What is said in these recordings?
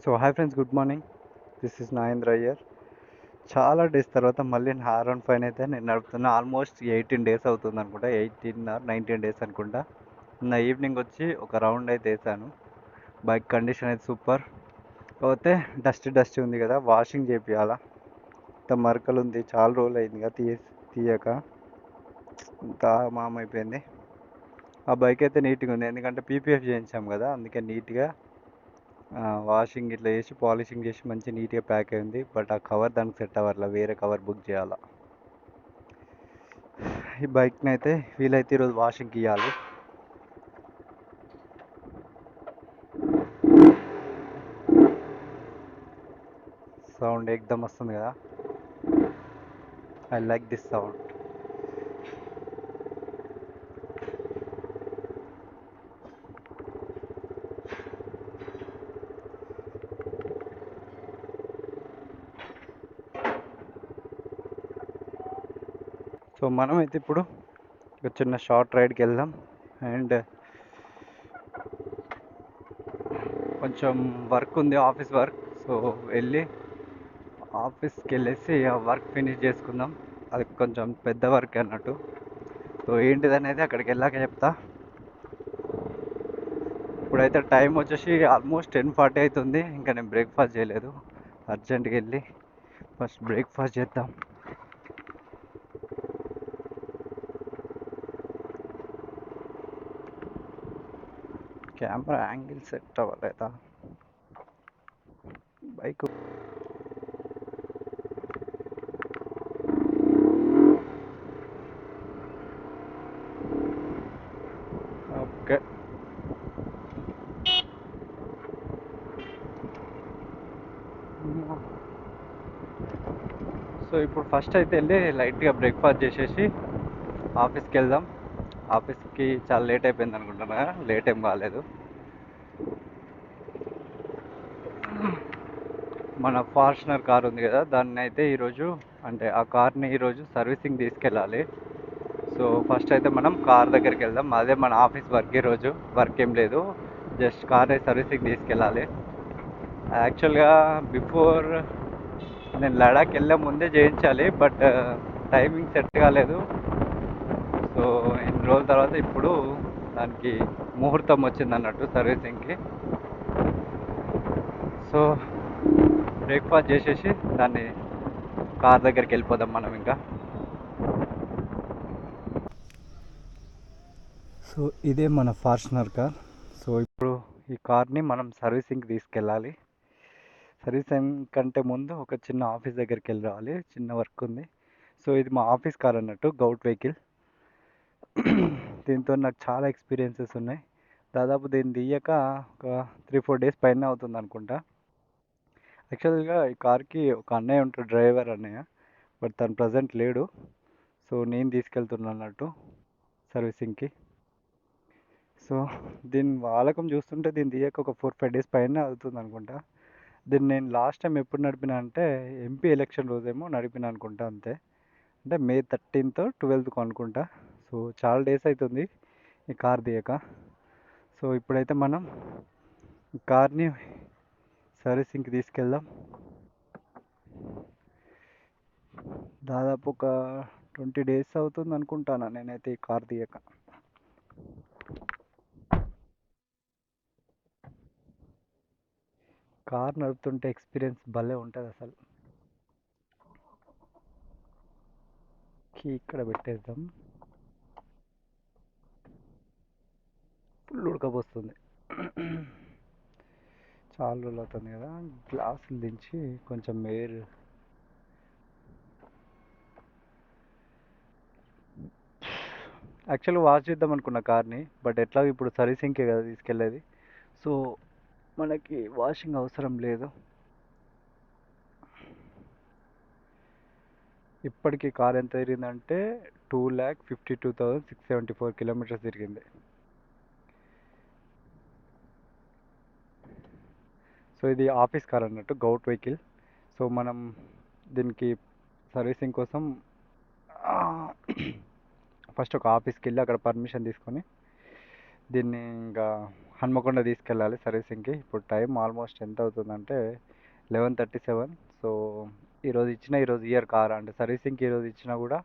So hi friends, good morning. This is Nagendra Iyer. చాలా days తర్వాత మళ్ళీ నా R15 అయితే నేను నడుపుతున్నా. ఆల్మోస్ట్ 18 డేస్ అవుతుంది అనుకుంటా, 18 ఆర్ 19 డేస్ అనుకుంటా. నా ఈవినింగ్ వచ్చి ఒక రౌండ్ అయితే వేసాను. బైక్ కండిషన్ అయితే సూపర్. కాకపోతే డస్ట్ ఉంది కదా, వాషింగ్ చేపియాలా. ఇంత మరకలు ఉంది, చాలా రోజులు అయింది కదా తీయక. ఇంత మామైపోయింది. ఆ బైక్ అయితే నీట్గా ఉంది, ఎందుకంటే పీపీఎఫ్ చేయించాం కదా, అందుకే నీట్గా వాషింగ్ ఇట్లా చేసి పాలిషింగ్ చేసి మంచి నీట్గా ప్యాక్ అయింది. బట్ ఆ కవర్ దానికి సెట్ అవ్వట్లా, వేరే కవర్ బుక్ చేయాలా. ఈ బైక్ని అయితే వీలైతే ఈరోజు వాషింగ్కి ఇవ్వాలి. సౌండ్ ఏకదమ్ వస్తుంది కదా, I like this sound. So మనమైతే ఇప్పుడు ఒక చిన్న షార్ట్ రైడ్కి వెళ్దాం. అండ్ కొంచెం వర్క్ ఉంది, ఆఫీస్ వర్క్. సో వెళ్ళి ఆఫీస్కి వెళ్ళేసి ఆ వర్క్ ఫినిష్ చేసుకుందాం. అది కొంచెం పెద్ద వర్క్ అన్నట్టు. సో ఏంటిది అనేది అక్కడికి వెళ్ళాక చెప్తా. ఇప్పుడైతే టైం వచ్చేసి ఆల్మోస్ట్ 10:40 అవుతుంది. ఇంకా నేను బ్రేక్ఫాస్ట్ చేయలేదు. అర్జెంట్గా వెళ్ళి ఫస్ట్ బ్రేక్ఫాస్ట్ చేద్దాం. కెమెరా యాంగిల్ సెట్ అవ్వలేదా బైక్? ఓకే. సో ఇప్పుడు ఫస్ట్ అయితే వెళ్ళి లైట్గా బ్రేక్ఫాస్ట్ చేసేసి ఆఫీస్కి వెళ్దాం. ఆఫీస్కి చాలా లేట్ అయిపోయింది అనుకుంటున్నా, లేట్ ఏం కాలేదు. మన ఫార్చునర్ కార్ ఉంది కదా, దాన్ని అయితే ఈరోజు, అంటే ఆ కార్ని ఈరోజు సర్వీసింగ్ తీసుకెళ్ళాలి. సో ఫస్ట్ అయితే మనం కార్ దగ్గరికి వెళ్దాం. అదే మన ఆఫీస్ వర్క్. ఈరోజు వర్క్ ఏం లేదు, జస్ట్ కార్ సర్వీసింగ్ తీసుకెళ్ళాలి. యాక్చువల్గా బిఫోర్ నేను లడాక్ వెళ్ళే ముందే చేయించాలి, బట్ టైమింగ్ సెట్ కాలేదు. సో ఇన్ని రోజుల తర్వాత ఇప్పుడు దానికి ముహూర్తం వచ్చింది అన్నట్టు సర్వీసింగ్కి. సో బ్రేక్ఫాస్ట్ చేసేసి దాన్ని కార్ దగ్గరికి వెళ్ళిపోదాం మనం ఇంకా. సో ఇదే మన ఫార్చునర్ కార్. సో ఇప్పుడు ఈ కార్ని మనం సర్వీసింగ్కి తీసుకెళ్ళాలి. సర్వీసింగ్ కంటే ముందు ఒక చిన్న ఆఫీస్ దగ్గరికి వెళ్ళి రావాలి, చిన్న వర్క్ ఉంది. సో ఇది మా ఆఫీస్ కార్ అన్నట్టు, గౌట్ వెహికల్. దీంతో నాకు చాలా ఎక్స్పీరియన్సెస్ ఉన్నాయి. దాదాపు దీన్ని తీయక ఒక 3-4 డేస్ పైన అవుతుంది అనుకుంటా. యాక్చువల్గా ఈ కార్కి ఒక అన్నయ్య ఉంటాడు, డ్రైవర్ అన్నయ్య, బట్ తను ప్రజెంట్ లేడు. సో నేను తీసుకెళ్తున్నాను అన్నట్టు సర్వీసింగ్కి. సో దీని వాలకం చూస్తుంటే దీన్ని తీయక ఒక 4-5 డేస్ పైన అవుతుంది అనుకుంటా. దీన్ని నేను లాస్ట్ టైం ఎప్పుడు నడిపినా అంటే ఎంపీ ఎలక్షన్ రోజేమో నడిపినా అనుకుంటా, అంతే. అంటే May 13th, 12th అనుకుంటా. సో చాలా డేస్ అవుతుంది ఈ కార్ తీయక. సో ఇప్పుడైతే మనం ఈ కార్ని సర్వీసింగ్కి తీసుకెళ్దాం. దాదాపు ఒక 20 డేస్ అవుతుంది అనుకుంటాను నేనైతే ఈ కార్ తీయక. కార్ నడుపుతుంటే ఎక్స్పీరియన్స్ భలే ఉంటుంది అసలు. కీ ఇక్కడ పెట్టేద్దాం. ఫుల్ ఉడకపోస్తుంది. చాలా రోజులు అవుతుంది కదా, గ్లాసులు దించి కొంచెం ఎయిర్. యాక్చువల్గా వాష్ చేద్దాం అనుకున్న కార్ని, బట్ ఎట్లా ఇప్పుడు సర్వీసింగ్కే కదా తీసుకెళ్ళేది. సో మనకి వాషింగ్ అవసరం లేదు. ఇప్పటికీ కార్ ఎంత తిరిగిందంటే 2,52,674 కిలోమీటర్స్ తిరిగింది. సో ఇది ఆఫీస్ కార్ అన్నట్టు, గౌట్ వెహికల్. సో మనం దీనికి సర్వీసింగ్ కోసం ఫస్ట్ ఒక ఆఫీస్కి వెళ్ళి అక్కడ పర్మిషన్ తీసుకొని దీన్ని ఇంకా హన్మకొండ తీసుకెళ్ళాలి సర్వీసింగ్కి. ఇప్పుడు టైం ఆల్మోస్ట్ ఎంత అవుతుందంటే 11:37. సో ఈరోజు ఇయర్ కార్ అంటే సర్వీసింగ్కి ఈరోజు ఇచ్చినా కూడా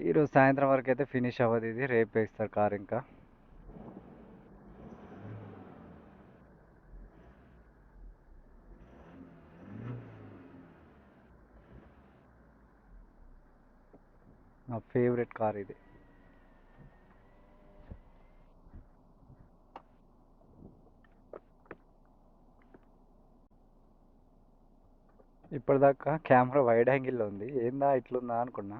ఈరోజు సాయంత్రం వరకు అయితే ఫినిష్ అవ్వదు. ఇది రేపే ఇస్తారు కార్. ఇంకా నా ఫేవరెట్ కార్ ఇది. ఇప్పటిదాకా కెమెరా వైడ్ యాంగిల్లో ఉంది, ఏందా ఇట్లుందా అనుకున్నా.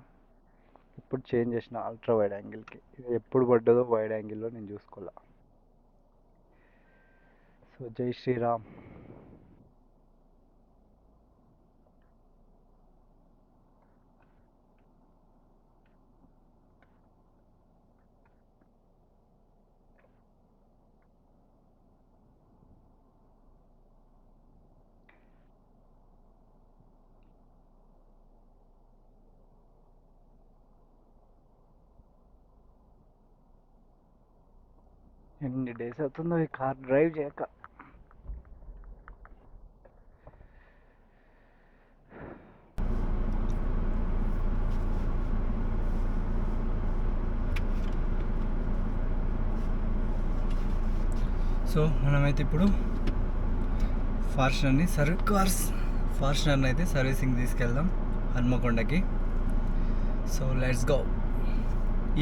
ఇప్పుడు చేంజ్ చేసిన అల్ట్రా వైడ్ యాంగిల్కి. ఇది ఎప్పుడు పడ్డదో వైడ్ యాంగిల్లో నేను చూసుకోవాలా. సో జై శ్రీరామ్. ఎన్ని డేస్ అవుతుందో ఈ కార్ డ్రైవ్ చేయక. సో మనమైతే ఇప్పుడు ఫార్చునర్ని ఫార్చునర్ని అయితే సర్వీసింగ్ తీసుకెళ్దాం హన్మకొండకి. So let's go.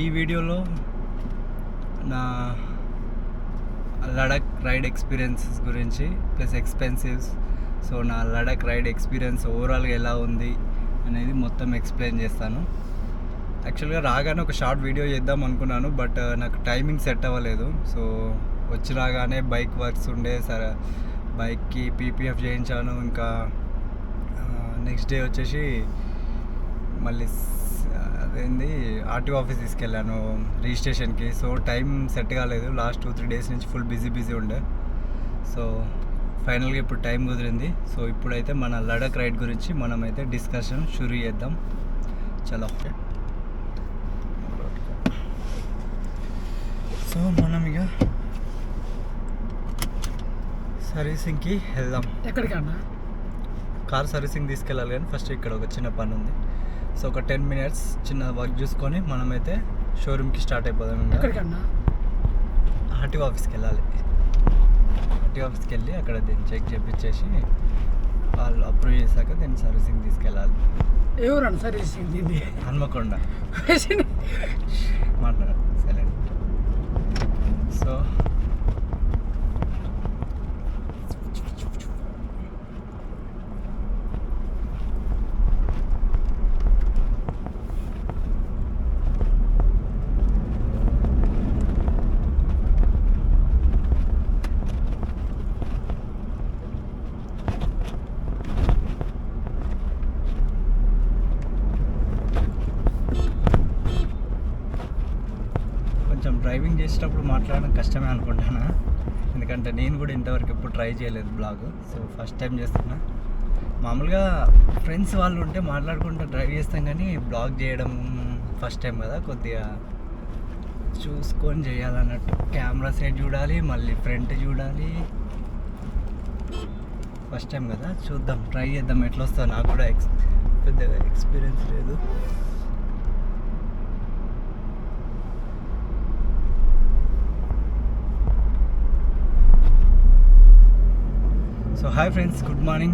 ఈ వీడియోలో నా లడాక్ రైడ్ ఎక్స్పీరియన్సెస్ గురించి ప్లస్ ఎక్స్పెన్సివ్స్, సో నా లడాక్ రైడ్ ఎక్స్పీరియన్స్ ఓవరాల్గా ఎలా ఉంది అనేది మొత్తం ఎక్స్ప్లెయిన్ చేస్తాను. యాక్చువల్గా రాగానే ఒక షార్ట్ వీడియో చేద్దాం అనుకున్నాను, బట్ నాకు టైమింగ్ సెట్ అవ్వలేదు. సో వచ్చి రాగానే బైక్ వర్క్స్ ఉండే, సరే బైక్కి పీపీఎఫ్ చేయించాను. ఇంకా నెక్స్ట్ డే వచ్చేసి మళ్ళీ అదేంది ఆర్టీఓ ఆఫీస్ తీసుకెళ్ళాను రిజిస్ట్రేషన్కి. సో టైం సెట్ కాలేదు. లాస్ట్ 2-3 డేస్ నుంచి ఫుల్ బిజీ ఉండే. సో ఫైనల్గా ఇప్పుడు టైం కుదిరింది. సో ఇప్పుడైతే మన లడాక్ రైడ్ గురించి మనమైతే డిస్కషన్ షురూ చేద్దాం. చలో. సో మనం ఇక సర్వీసింగ్కి వెళ్దాం. ఎక్కడికన్నా కార్ సర్వీసింగ్ తీసుకెళ్ళాలి, కానీ ఫస్ట్ ఇక్కడ ఒక చిన్న పని ఉంది. సో ఒక 10 minutes చిన్న వర్క్ చూసుకొని మనమైతే షోరూమ్కి స్టార్ట్ అయిపోదాం. ఇంకా ఎక్కడికన్నా ఆర్టీఓ ఆఫీస్కి వెళ్ళాలి. ఆర్టీఓ ఆఫీస్కి వెళ్ళి అక్కడ దీన్ని చెక్ చేపించేసి వాళ్ళు అప్రూవ్ చేశాక దీన్ని సర్వీసింగ్ తీసుకెళ్ళాలి. ఎవరన్నా సర్వీసింగ్ ఇది హన్మకొండ మాట్లాడాలి సైలెంట్. సో డ్రైవింగ్ చేసేటప్పుడు మాట్లాడడం కష్టమే అనుకుంటాను, ఎందుకంటే నేను కూడా ఇంతవరకు ఎప్పుడు ట్రై చేయలేదు బ్లాగ్. సో ఫస్ట్ టైం చేస్తున్నా. మామూలుగా ఫ్రెండ్స్ వాళ్ళు ఉంటే మాట్లాడుకుంటూ డ్రైవ్ చేస్తాం, కానీ బ్లాగ్ చేయడం ఫస్ట్ టైం కదా, కొద్దిగా చూసుకొని చేయాలన్నట్టు. కెమెరా సెట్ చూడాలి, మళ్ళీ ఫ్రంట్ చూడాలి. ఫస్ట్ టైం కదా, చూద్దాం, ట్రై చేద్దాం ఎట్లా వస్తుందో. నాకు కూడా పెద్దగా ఎక్స్పీరియన్స్ లేదు. So hi friends, good morning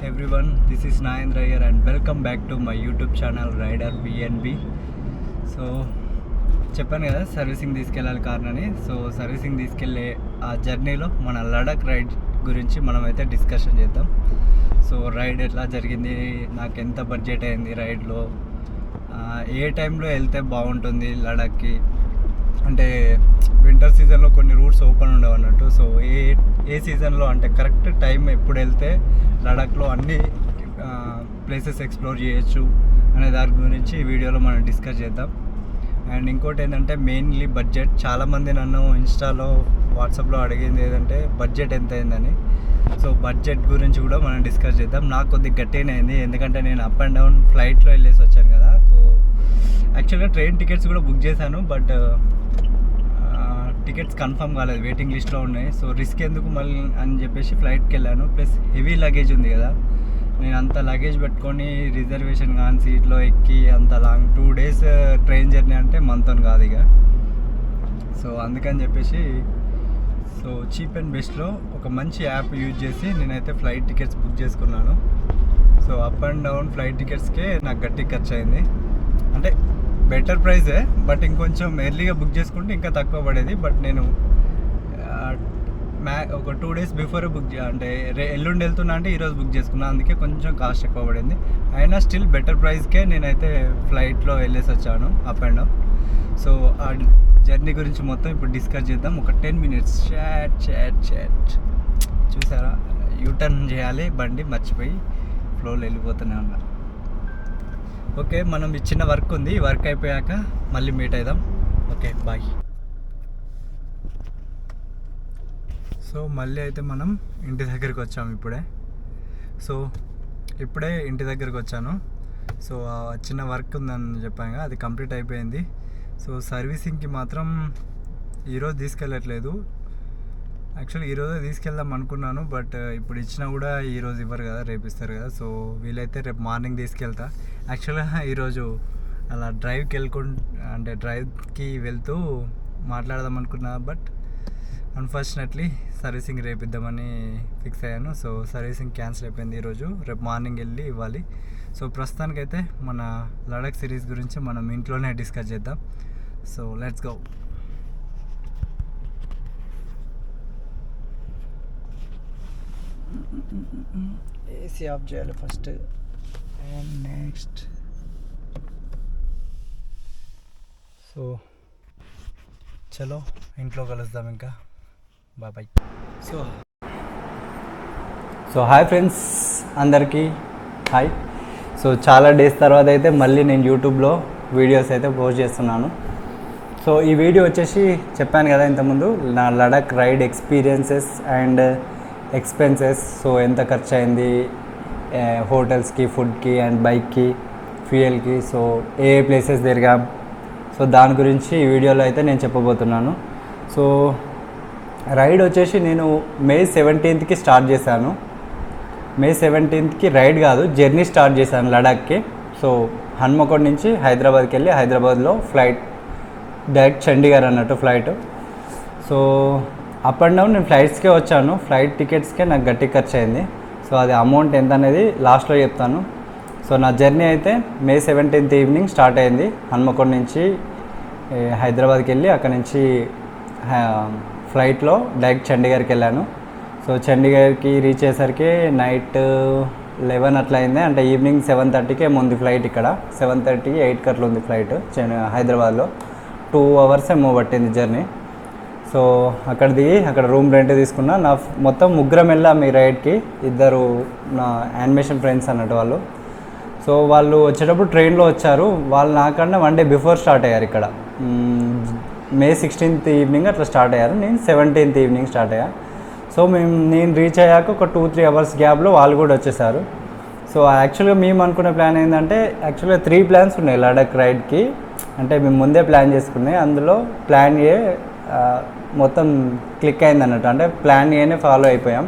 everyone. This is Nagendra here and welcome back to my YouTube channel Rider VNB. So చెప్పాను కదా సర్వీసింగ్ తీసుకెళ్ళాలి కార్ని. సో సర్వీసింగ్ తీసుకెళ్ళే ఆ జర్నీలో మన లడాక్ రైడ్ గురించి మనమైతే డిస్కషన్ చేద్దాం. సో రైడ్ ఎట్లా జరిగింది, నాకు ఎంత బడ్జెట్ అయింది రైడ్లో, ఏ టైంలో వెళ్తే బాగుంటుంది లడాక్కి. అంటే వింటర్ సీజన్లో కొన్ని రూట్స్ ఓపెన్ ఉండవు అన్నట్టు. సో ఏ సీజన్లో అంటే కరెక్ట్ టైం ఎప్పుడు వెళ్తే లడాక్లో అన్ని ప్లేసెస్ ఎక్స్ప్లోర్ చేయొచ్చు అనే దాని గురించి ఈ వీడియోలో మనం డిస్కస్ చేద్దాం. అండ్ ఇంకోటి ఏంటంటే మెయిన్లీ బడ్జెట్. చాలామంది నన్ను ఇన్స్టాలో వాట్సాప్లో అడిగింది ఏంటంటే బడ్జెట్ ఎంత అయిందని. సో బడ్జెట్ గురించి కూడా మనం డిస్కస్ చేద్దాం. నాకు కొద్దిగా గట్టిగానే అయింది, ఎందుకంటే నేను అప్ అండ్ డౌన్ ఫ్లైట్లో వెళ్ళేసి వచ్చాను కదా. సో యాక్చువల్గా ట్రైన్ టికెట్స్ కూడా బుక్ చేశాను, బట్ టికెట్స్ కన్ఫర్మ్ కాలేదు, వెయిటింగ్ లిస్ట్లో ఉన్నాయి. సో రిస్క్ ఎందుకు మళ్ళీ అని చెప్పేసి ఫ్లైట్కి వెళ్ళాను. ప్లస్ హెవీ లగేజ్ ఉంది కదా, నేను అంత లగేజ్ పెట్టుకొని రిజర్వేషన్ కానీ సీట్లో ఎక్కి అంత లాంగ్ 2 days ట్రైన్ జర్నీ అంటే మనతో కాదు ఇక. సో అందుకని చెప్పేసి సో చీప్ అండ్ బెస్ట్లో ఒక మంచి యాప్ యూజ్ చేసి నేనైతే ఫ్లైట్ టికెట్స్ బుక్ చేసుకున్నాను. So up and down flight టికెట్స్కే నాకు గట్టి ఖర్చు అయింది. అంటే బెటర్ ప్రైజే, బట్ ఇంకొంచెం ఎర్లీగా బుక్ చేసుకుంటే ఇంకా తక్కువ పడేది. బట్ నేను ఒక 2 days బిఫోరే అంటే ఎల్లుండి వెళ్తున్నా అంటే ఈరోజు బుక్ చేసుకున్నాను, అందుకే కొంచెం కాస్ట్ ఎక్కువ పడింది. అయినా స్టిల్ బెటర్ ప్రైస్కే నేనైతే ఫ్లైట్లో వెళ్ళేసి వచ్చాను అప్ అండ్ డౌన్. సో ఆ జర్నీ గురించి మొత్తం ఇప్పుడు డిస్కస్ చేద్దాం. ఒక 10 minutes చాట్ చూసారా, యూటర్న్ చేయాలి బండి మర్చిపోయి ఫ్లోలో వెళ్ళిపోతూనే ఉన్నా. ఓకే, మనం ఈ చిన్న వర్క్ ఉంది, ఈ వర్క్ అయిపోయాక మళ్ళీ మీట్ అవుదాం. Okay, bye. సో మళ్ళీ అయితే మనం ఇంటి దగ్గరికి వచ్చాము ఇప్పుడే. సో ఇప్పుడే ఇంటి దగ్గరికి వచ్చాను. సో ఆ చిన్న వర్క్ ఉందని చెప్పాను కదా, అది కంప్లీట్ అయిపోయింది. సో సర్వీసింగ్కి మాత్రం ఈరోజు తీసుకెళ్ళట్లేదు. యాక్చువల్లీ ఈరోజే తీసుకెళ్దాం అనుకున్నాను, బట్ ఇప్పుడు ఇచ్చినా కూడా ఈరోజు ఇవ్వరు కదా, రేపు ఇస్తారు కదా. సో వీలైతే రేపు మార్నింగ్ తీసుకెళ్తా. యాక్చువల్గా ఈరోజు అలా డ్రైవ్కి వెళ్తూ మాట్లాడదాం అనుకున్నా, బట్ అన్ఫార్చునేట్లీ సర్వీసింగ్ రేపు ఇద్దామని ఫిక్స్ అయ్యాను. సో సర్వీసింగ్ క్యాన్సిల్ అయిపోయింది ఈరోజు, రేపు మార్నింగ్ వెళ్ళి ఇవ్వాలి. సో ప్రస్తుతానికైతే మన లడాక్ సిరీస్ గురించి మనం ఇంట్లోనే డిస్కస్ చేద్దాం. So let's go. AC of చేయాలి ఫస్ట్ అండ్ నెక్స్ట్. సో చలో ఇంట్లో కలుద్దాం ఇంకా. బాయ్. సో హాయ్ ఫ్రెండ్స్, అందరికీ హాయ్. సో చాలా డేస్ తర్వాత అయితే మళ్ళీ నేను యూట్యూబ్లో వీడియోస్ అయితే పోస్ట్ చేస్తున్నాను. సో ఈ వీడియో వచ్చేసి చెప్పాను కదా ఇంతకుముందు, నా Ladakh ride experiences and expenses. So ఎంత ఖర్చు అయింది హోటల్స్కి, ఫుడ్కి అండ్ బైక్కి, ఫ్యూయల్కి, సో ఏ ప్లేసెస్ తిరిగాం, సో దాని గురించి ఈ వీడియోలో అయితే నేను చెప్పబోతున్నాను. సో రైడ్ వచ్చేసి నేను May 17th స్టార్ట్ చేశాను. May 17th రైడ్ కాదు, జర్నీ స్టార్ట్ చేశాను లడాక్కి. సో హన్మకొండ నుంచి హైదరాబాద్కి వెళ్ళి హైదరాబాద్లో ఫ్లైట్ డైరెక్ట్ చండీగఢ్ అన్నట్టు flight. So up and down నేను ఫ్లైట్స్కే వచ్చాను. ఫ్లైట్ టికెట్స్కే నాకు గట్టి ఖర్చు అయింది. సో అది అమౌంట్ ఎంత అనేది లాస్ట్లో చెప్తాను. సో నా జర్నీ అయితే May 17th ఈవినింగ్ స్టార్ట్ అయింది. హన్మకొండ నుంచి హైదరాబాద్కి వెళ్ళి అక్కడ నుంచి ఫ్లైట్లో డైరెక్ట్ చండీగఢ్కి వెళ్ళాను. సో చండీగఢ్కి రీచ్ అయ్యేసరికి నైట్ 11 అట్లా అయింది. అంటే ఈవినింగ్ 7:30కి ఏమో ఉంది ఫ్లైట్. ఇక్కడ 7:30, 8కి అట్లా ఉంది ఫ్లైట్ హైదరాబాద్లో. 2 hours ఏమో పట్టింది జర్నీ. సో అక్కడ దిగి అక్కడ రూమ్ రెంట్ తీసుకున్నా. నా మొత్తం ముగ్గురం వెళ్ళాము ఈ రైడ్కి. 2 నా యానిమేషన్ ఫ్రెండ్స్ అన్నట్టు వాళ్ళు. సో వాళ్ళు వచ్చేటప్పుడు ట్రైన్లో వచ్చారు. వాళ్ళు నాకన్నా 1 day బిఫోర్ స్టార్ట్ అయ్యారు. ఇక్కడ May 16th ఈవినింగ్ అట్లా స్టార్ట్ అయ్యారు. నేను 17th ఈవినింగ్ స్టార్ట్ అయ్యా. సో నేను రీచ్ అయ్యాక ఒక 2-3 hours గ్యాప్లో వాళ్ళు కూడా వచ్చేసారు. సో యాక్చువల్గా మేము అనుకునే ప్లాన్ ఏంటంటే, యాక్చువల్గా 3 plans ఉన్నాయి లడాక్ రైడ్కి. అంటే మేము ముందే ప్లాన్ చేసుకున్నాయి. అందులో ప్లాన్ ఏ మొత్తం క్లిక్ అయింది అన్నట్టు. అంటే ప్లాన్ ఏనే ఫాలో అయిపోయాం.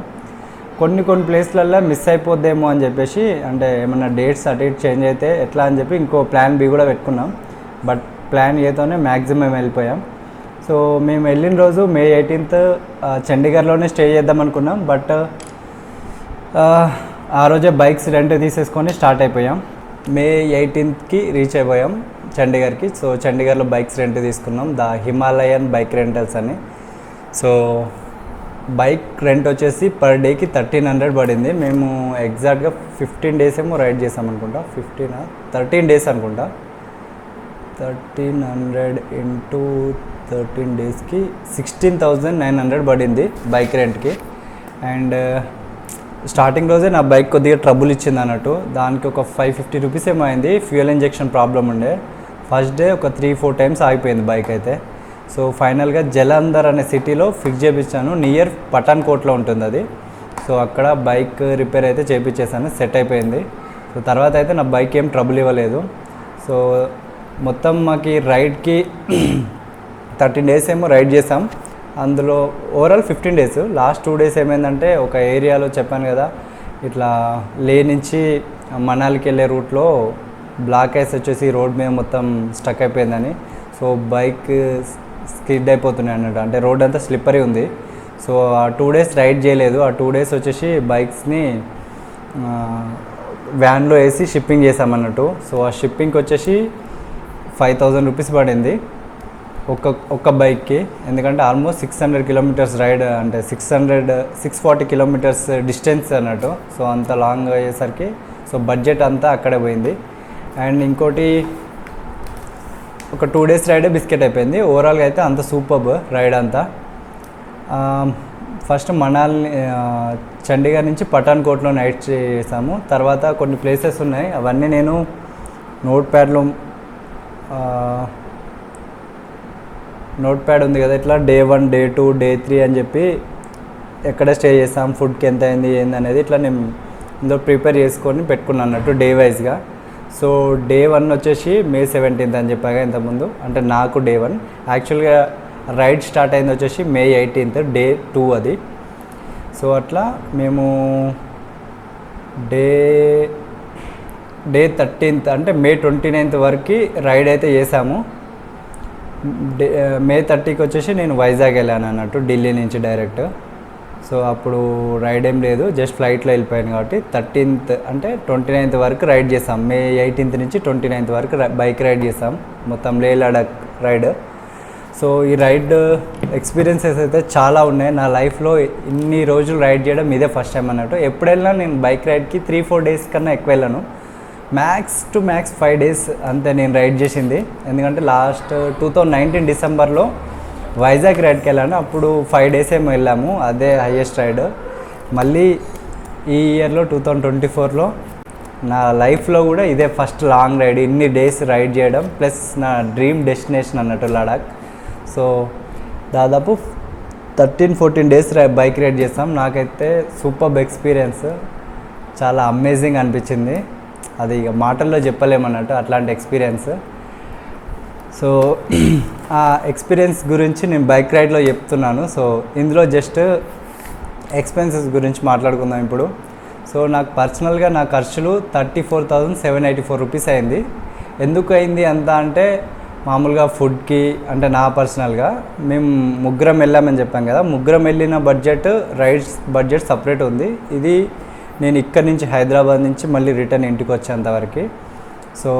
కొన్ని ప్లేస్లలో మిస్ అయిపోద్దేమో అని చెప్పేసి, అంటే ఏమన్నా డేట్స్ అటు ఇటు చేంజ్ అయితే ఎట్లా అని చెప్పి ఇంకో ప్లాన్ బి కూడా పెట్టుకున్నాం. బట్ ప్లాన్ ఏతోనే మ్యాక్సిమం వెళ్ళిపోయాం. సో మేము వెళ్ళిన రోజు May 18th చండీగఢ్లోనే స్టే చేద్దాం అనుకున్నాం. బట్ ఆ రోజే బైక్స్ రెంట్ తీసేసుకొని స్టార్ట్ అయిపోయాం. May 18th రీచ్ అయిపోయాం చండీగఢ్కి. సో చండీగఢ్లో బైక్స్ రెంట్ తీసుకున్నాం, ద హిమాలయన్ బైక్ రెంటల్స్ అని. సో బైక్ రెంట్ వచ్చేసి పర్ డేకి 1300 పడింది. మేము ఎగ్జాక్ట్గా 15 days ఏమో రైడ్ చేసాం అనుకుంటా. 13 days అనుకుంటా. 1300 into 13 daysకి 16,900 పడింది బైక్ రెంట్కి. అండ్ స్టార్టింగ్ రోజే నా బైక్ కొద్దిగా ట్రబుల్ ఇచ్చింది అన్నట్టు. దానికి ఒక 550 rupees ఏమో అయింది. ఫ్యూయల్ ఇంజెక్షన్ ప్రాబ్లం ఉండే. ఫస్ట్ డే ఒక 3-4 times ఆగిపోయింది బైక్ అయితే. సో ఫైనల్గా జలంధర్ అనే సిటీలో ఫిక్స్ చేయించాను. నియర్ పఠాన్కోట్లో ఉంటుంది అది. సో అక్కడ బైక్ రిపేర్ అయితే చేయించేసాను, సెట్ అయిపోయింది. సో తర్వాత అయితే నా బైక్ ఏం ట్రబుల్ ఇవ్వలేదు. సో మొత్తం మాకు రైడ్కి 13 days ఏమో రైడ్ చేసాం. అందులో ఓవరాల్ 15 డేస్. లాస్ట్ 2 డేస్ ఏమైందంటే ఒక ఏరియాలో చెప్పాను కదా, ఇట్లా లే నుంచి మనాలికి వెళ్ళే రూట్లో బ్లాక్ ఐస్ వచ్చేసి రోడ్ మీద మొత్తం స్టక్ అయిపోయిందని. సో బైక్ స్కిడ్ అయిపోతున్నాయి అన్నట్టు, అంటే రోడ్ అంతా స్లిప్పరీ ఉంది. సో ఆ 2 డేస్ రైడ్ చేయలేదు. ఆ 2 డేస్ వచ్చేసి బైక్స్ని వ్యాన్లో వేసి షిప్పింగ్ చేసామన్నట్టు. సో ఆ షిప్పింగ్కి వచ్చేసి 5,000 రూపీస్ పడింది ఒక్క బైక్కి. ఎందుకంటే ఆల్మోస్ట్ 600 కిలోమీటర్స్ రైడ్, అంటే 640 కిలోమీటర్స్ డిస్టెన్స్ అన్నట్టు. సో అంత లాంగ్ అయ్యేసరికి సో బడ్జెట్ అంతా అక్కడే పోయింది. అండ్ ఇంకోటి ఒక 2 డేస్ రైడే బిస్కెట్ అయిపోయింది. ఓవరాల్గా అయితే అంత సూపర్బ్ రైడ్ అంతా. ఫస్ట్ మనాలి చండీగఢ్ నుంచి పఠాన్కోట్లో నైట్ చేసాము. తర్వాత కొన్ని ప్లేసెస్ ఉన్నాయి, అవన్నీ నేను నోట్ ప్యాడ్ ఉంది కదా, ఇట్లా డే 1, డే 2, డే 3 అని చెప్పి ఎక్కడ స్టే చేసాం, ఫుడ్కి ఎంత అయింది ఏంది అనేది ఇట్లా నేను ఇందులో ప్రిపేర్ చేసుకొని పెట్టుకున్నాను అన్నట్టు డే వైజ్గా. సో డే 1 వచ్చేసి May 17th అని చెప్పాగా ఇంతకుముందు, అంటే నాకు డే 1. యాక్చువల్గా రైడ్ స్టార్ట్ అయింది వచ్చేసి May 18th, డే 2 అది. సో అట్లా మేము డే 13th అంటే May 29th వరకు రైడ్ అయితే చేసాము. May 30కి వచ్చేసి నేను వైజాగ్ వెళ్ళాను అన్నట్టు, ఢిల్లీ నుంచి డైరెక్ట్. సో అప్పుడు రైడ్ ఏం లేదు, జస్ట్ ఫ్లైట్లో వెళ్ళిపోయాను కాబట్టి 13th అంటే 29th వరకు రైడ్ చేసాం. May 18th నుంచి 29th వరకు బైక్ రైడ్ చేసాం, మొత్తం లే లడాక్ రైడ్. సో ఈ రైడ్ ఎక్స్పీరియన్సెస్ అయితే చాలా ఉన్నాయి నా లైఫ్లో. ఇన్ని రోజులు రైడ్ చేయడం ఇదే ఫస్ట్ టైం అన్నట్టు. ఎప్పుడైనా నేను బైక్ రైడ్కి 3-4 డేస్ కన్నా ఎక్కువ వెళ్ళాను. మ్యాక్స్ 5 డేస్ అంతే నేను రైడ్ చేసింది. ఎందుకంటే లాస్ట్ 2019 డిసెంబర్లో వైజాగ్ రైడ్కి వెళ్ళాను, అప్పుడు 5 డేస్ ఏమో వెళ్ళాము, అదే హైయెస్ట్ రైడ్. మళ్ళీ ఈ ఇయర్లో 2024లో నా లైఫ్లో కూడా ఇదే ఫస్ట్ లాంగ్ రైడ్, ఇన్ని డేస్ రైడ్ చేయడం, ప్లస్ నా డ్రీమ్ డెస్టినేషన్ అన్నట్టు లడాక్. సో దాదాపు 13-14 డేస్ బైక్ రైడ్ చేస్తాం. నాకైతే సూపర్బ్ ఎక్స్పీరియన్స్, చాలా అమేజింగ్ అనిపించింది. అది ఇక మాటల్లో చెప్పలేమన్నట్టు అట్లాంటి ఎక్స్పీరియన్స్. సో ఆ ఎక్స్పీరియన్స్ గురించి నేను బైక్ రైడ్లో చెప్తున్నాను. సో ఇందులో జస్ట్ ఎక్స్పెన్సెస్ గురించి మాట్లాడుకుందాం ఇప్పుడు. సో నాకు పర్సనల్గా నా ఖర్చులు 34,784 రూపీస్ అయింది. ఎందుకు అయింది అంత అంటే, మామూలుగా ఫుడ్కి, అంటే నా పర్సనల్గా మేము ముగ్గురం వెళ్ళామని చెప్పాం కదా, ముగ్గురం వెళ్ళిన రైడ్స్ బడ్జెట్ సపరేట్ ఉంది. ఇది నేను ఇక్కడి నుంచి హైదరాబాద్ నుంచి మళ్ళీ రిటర్న్ ఇంటికి వచ్చేంతవరకు. సో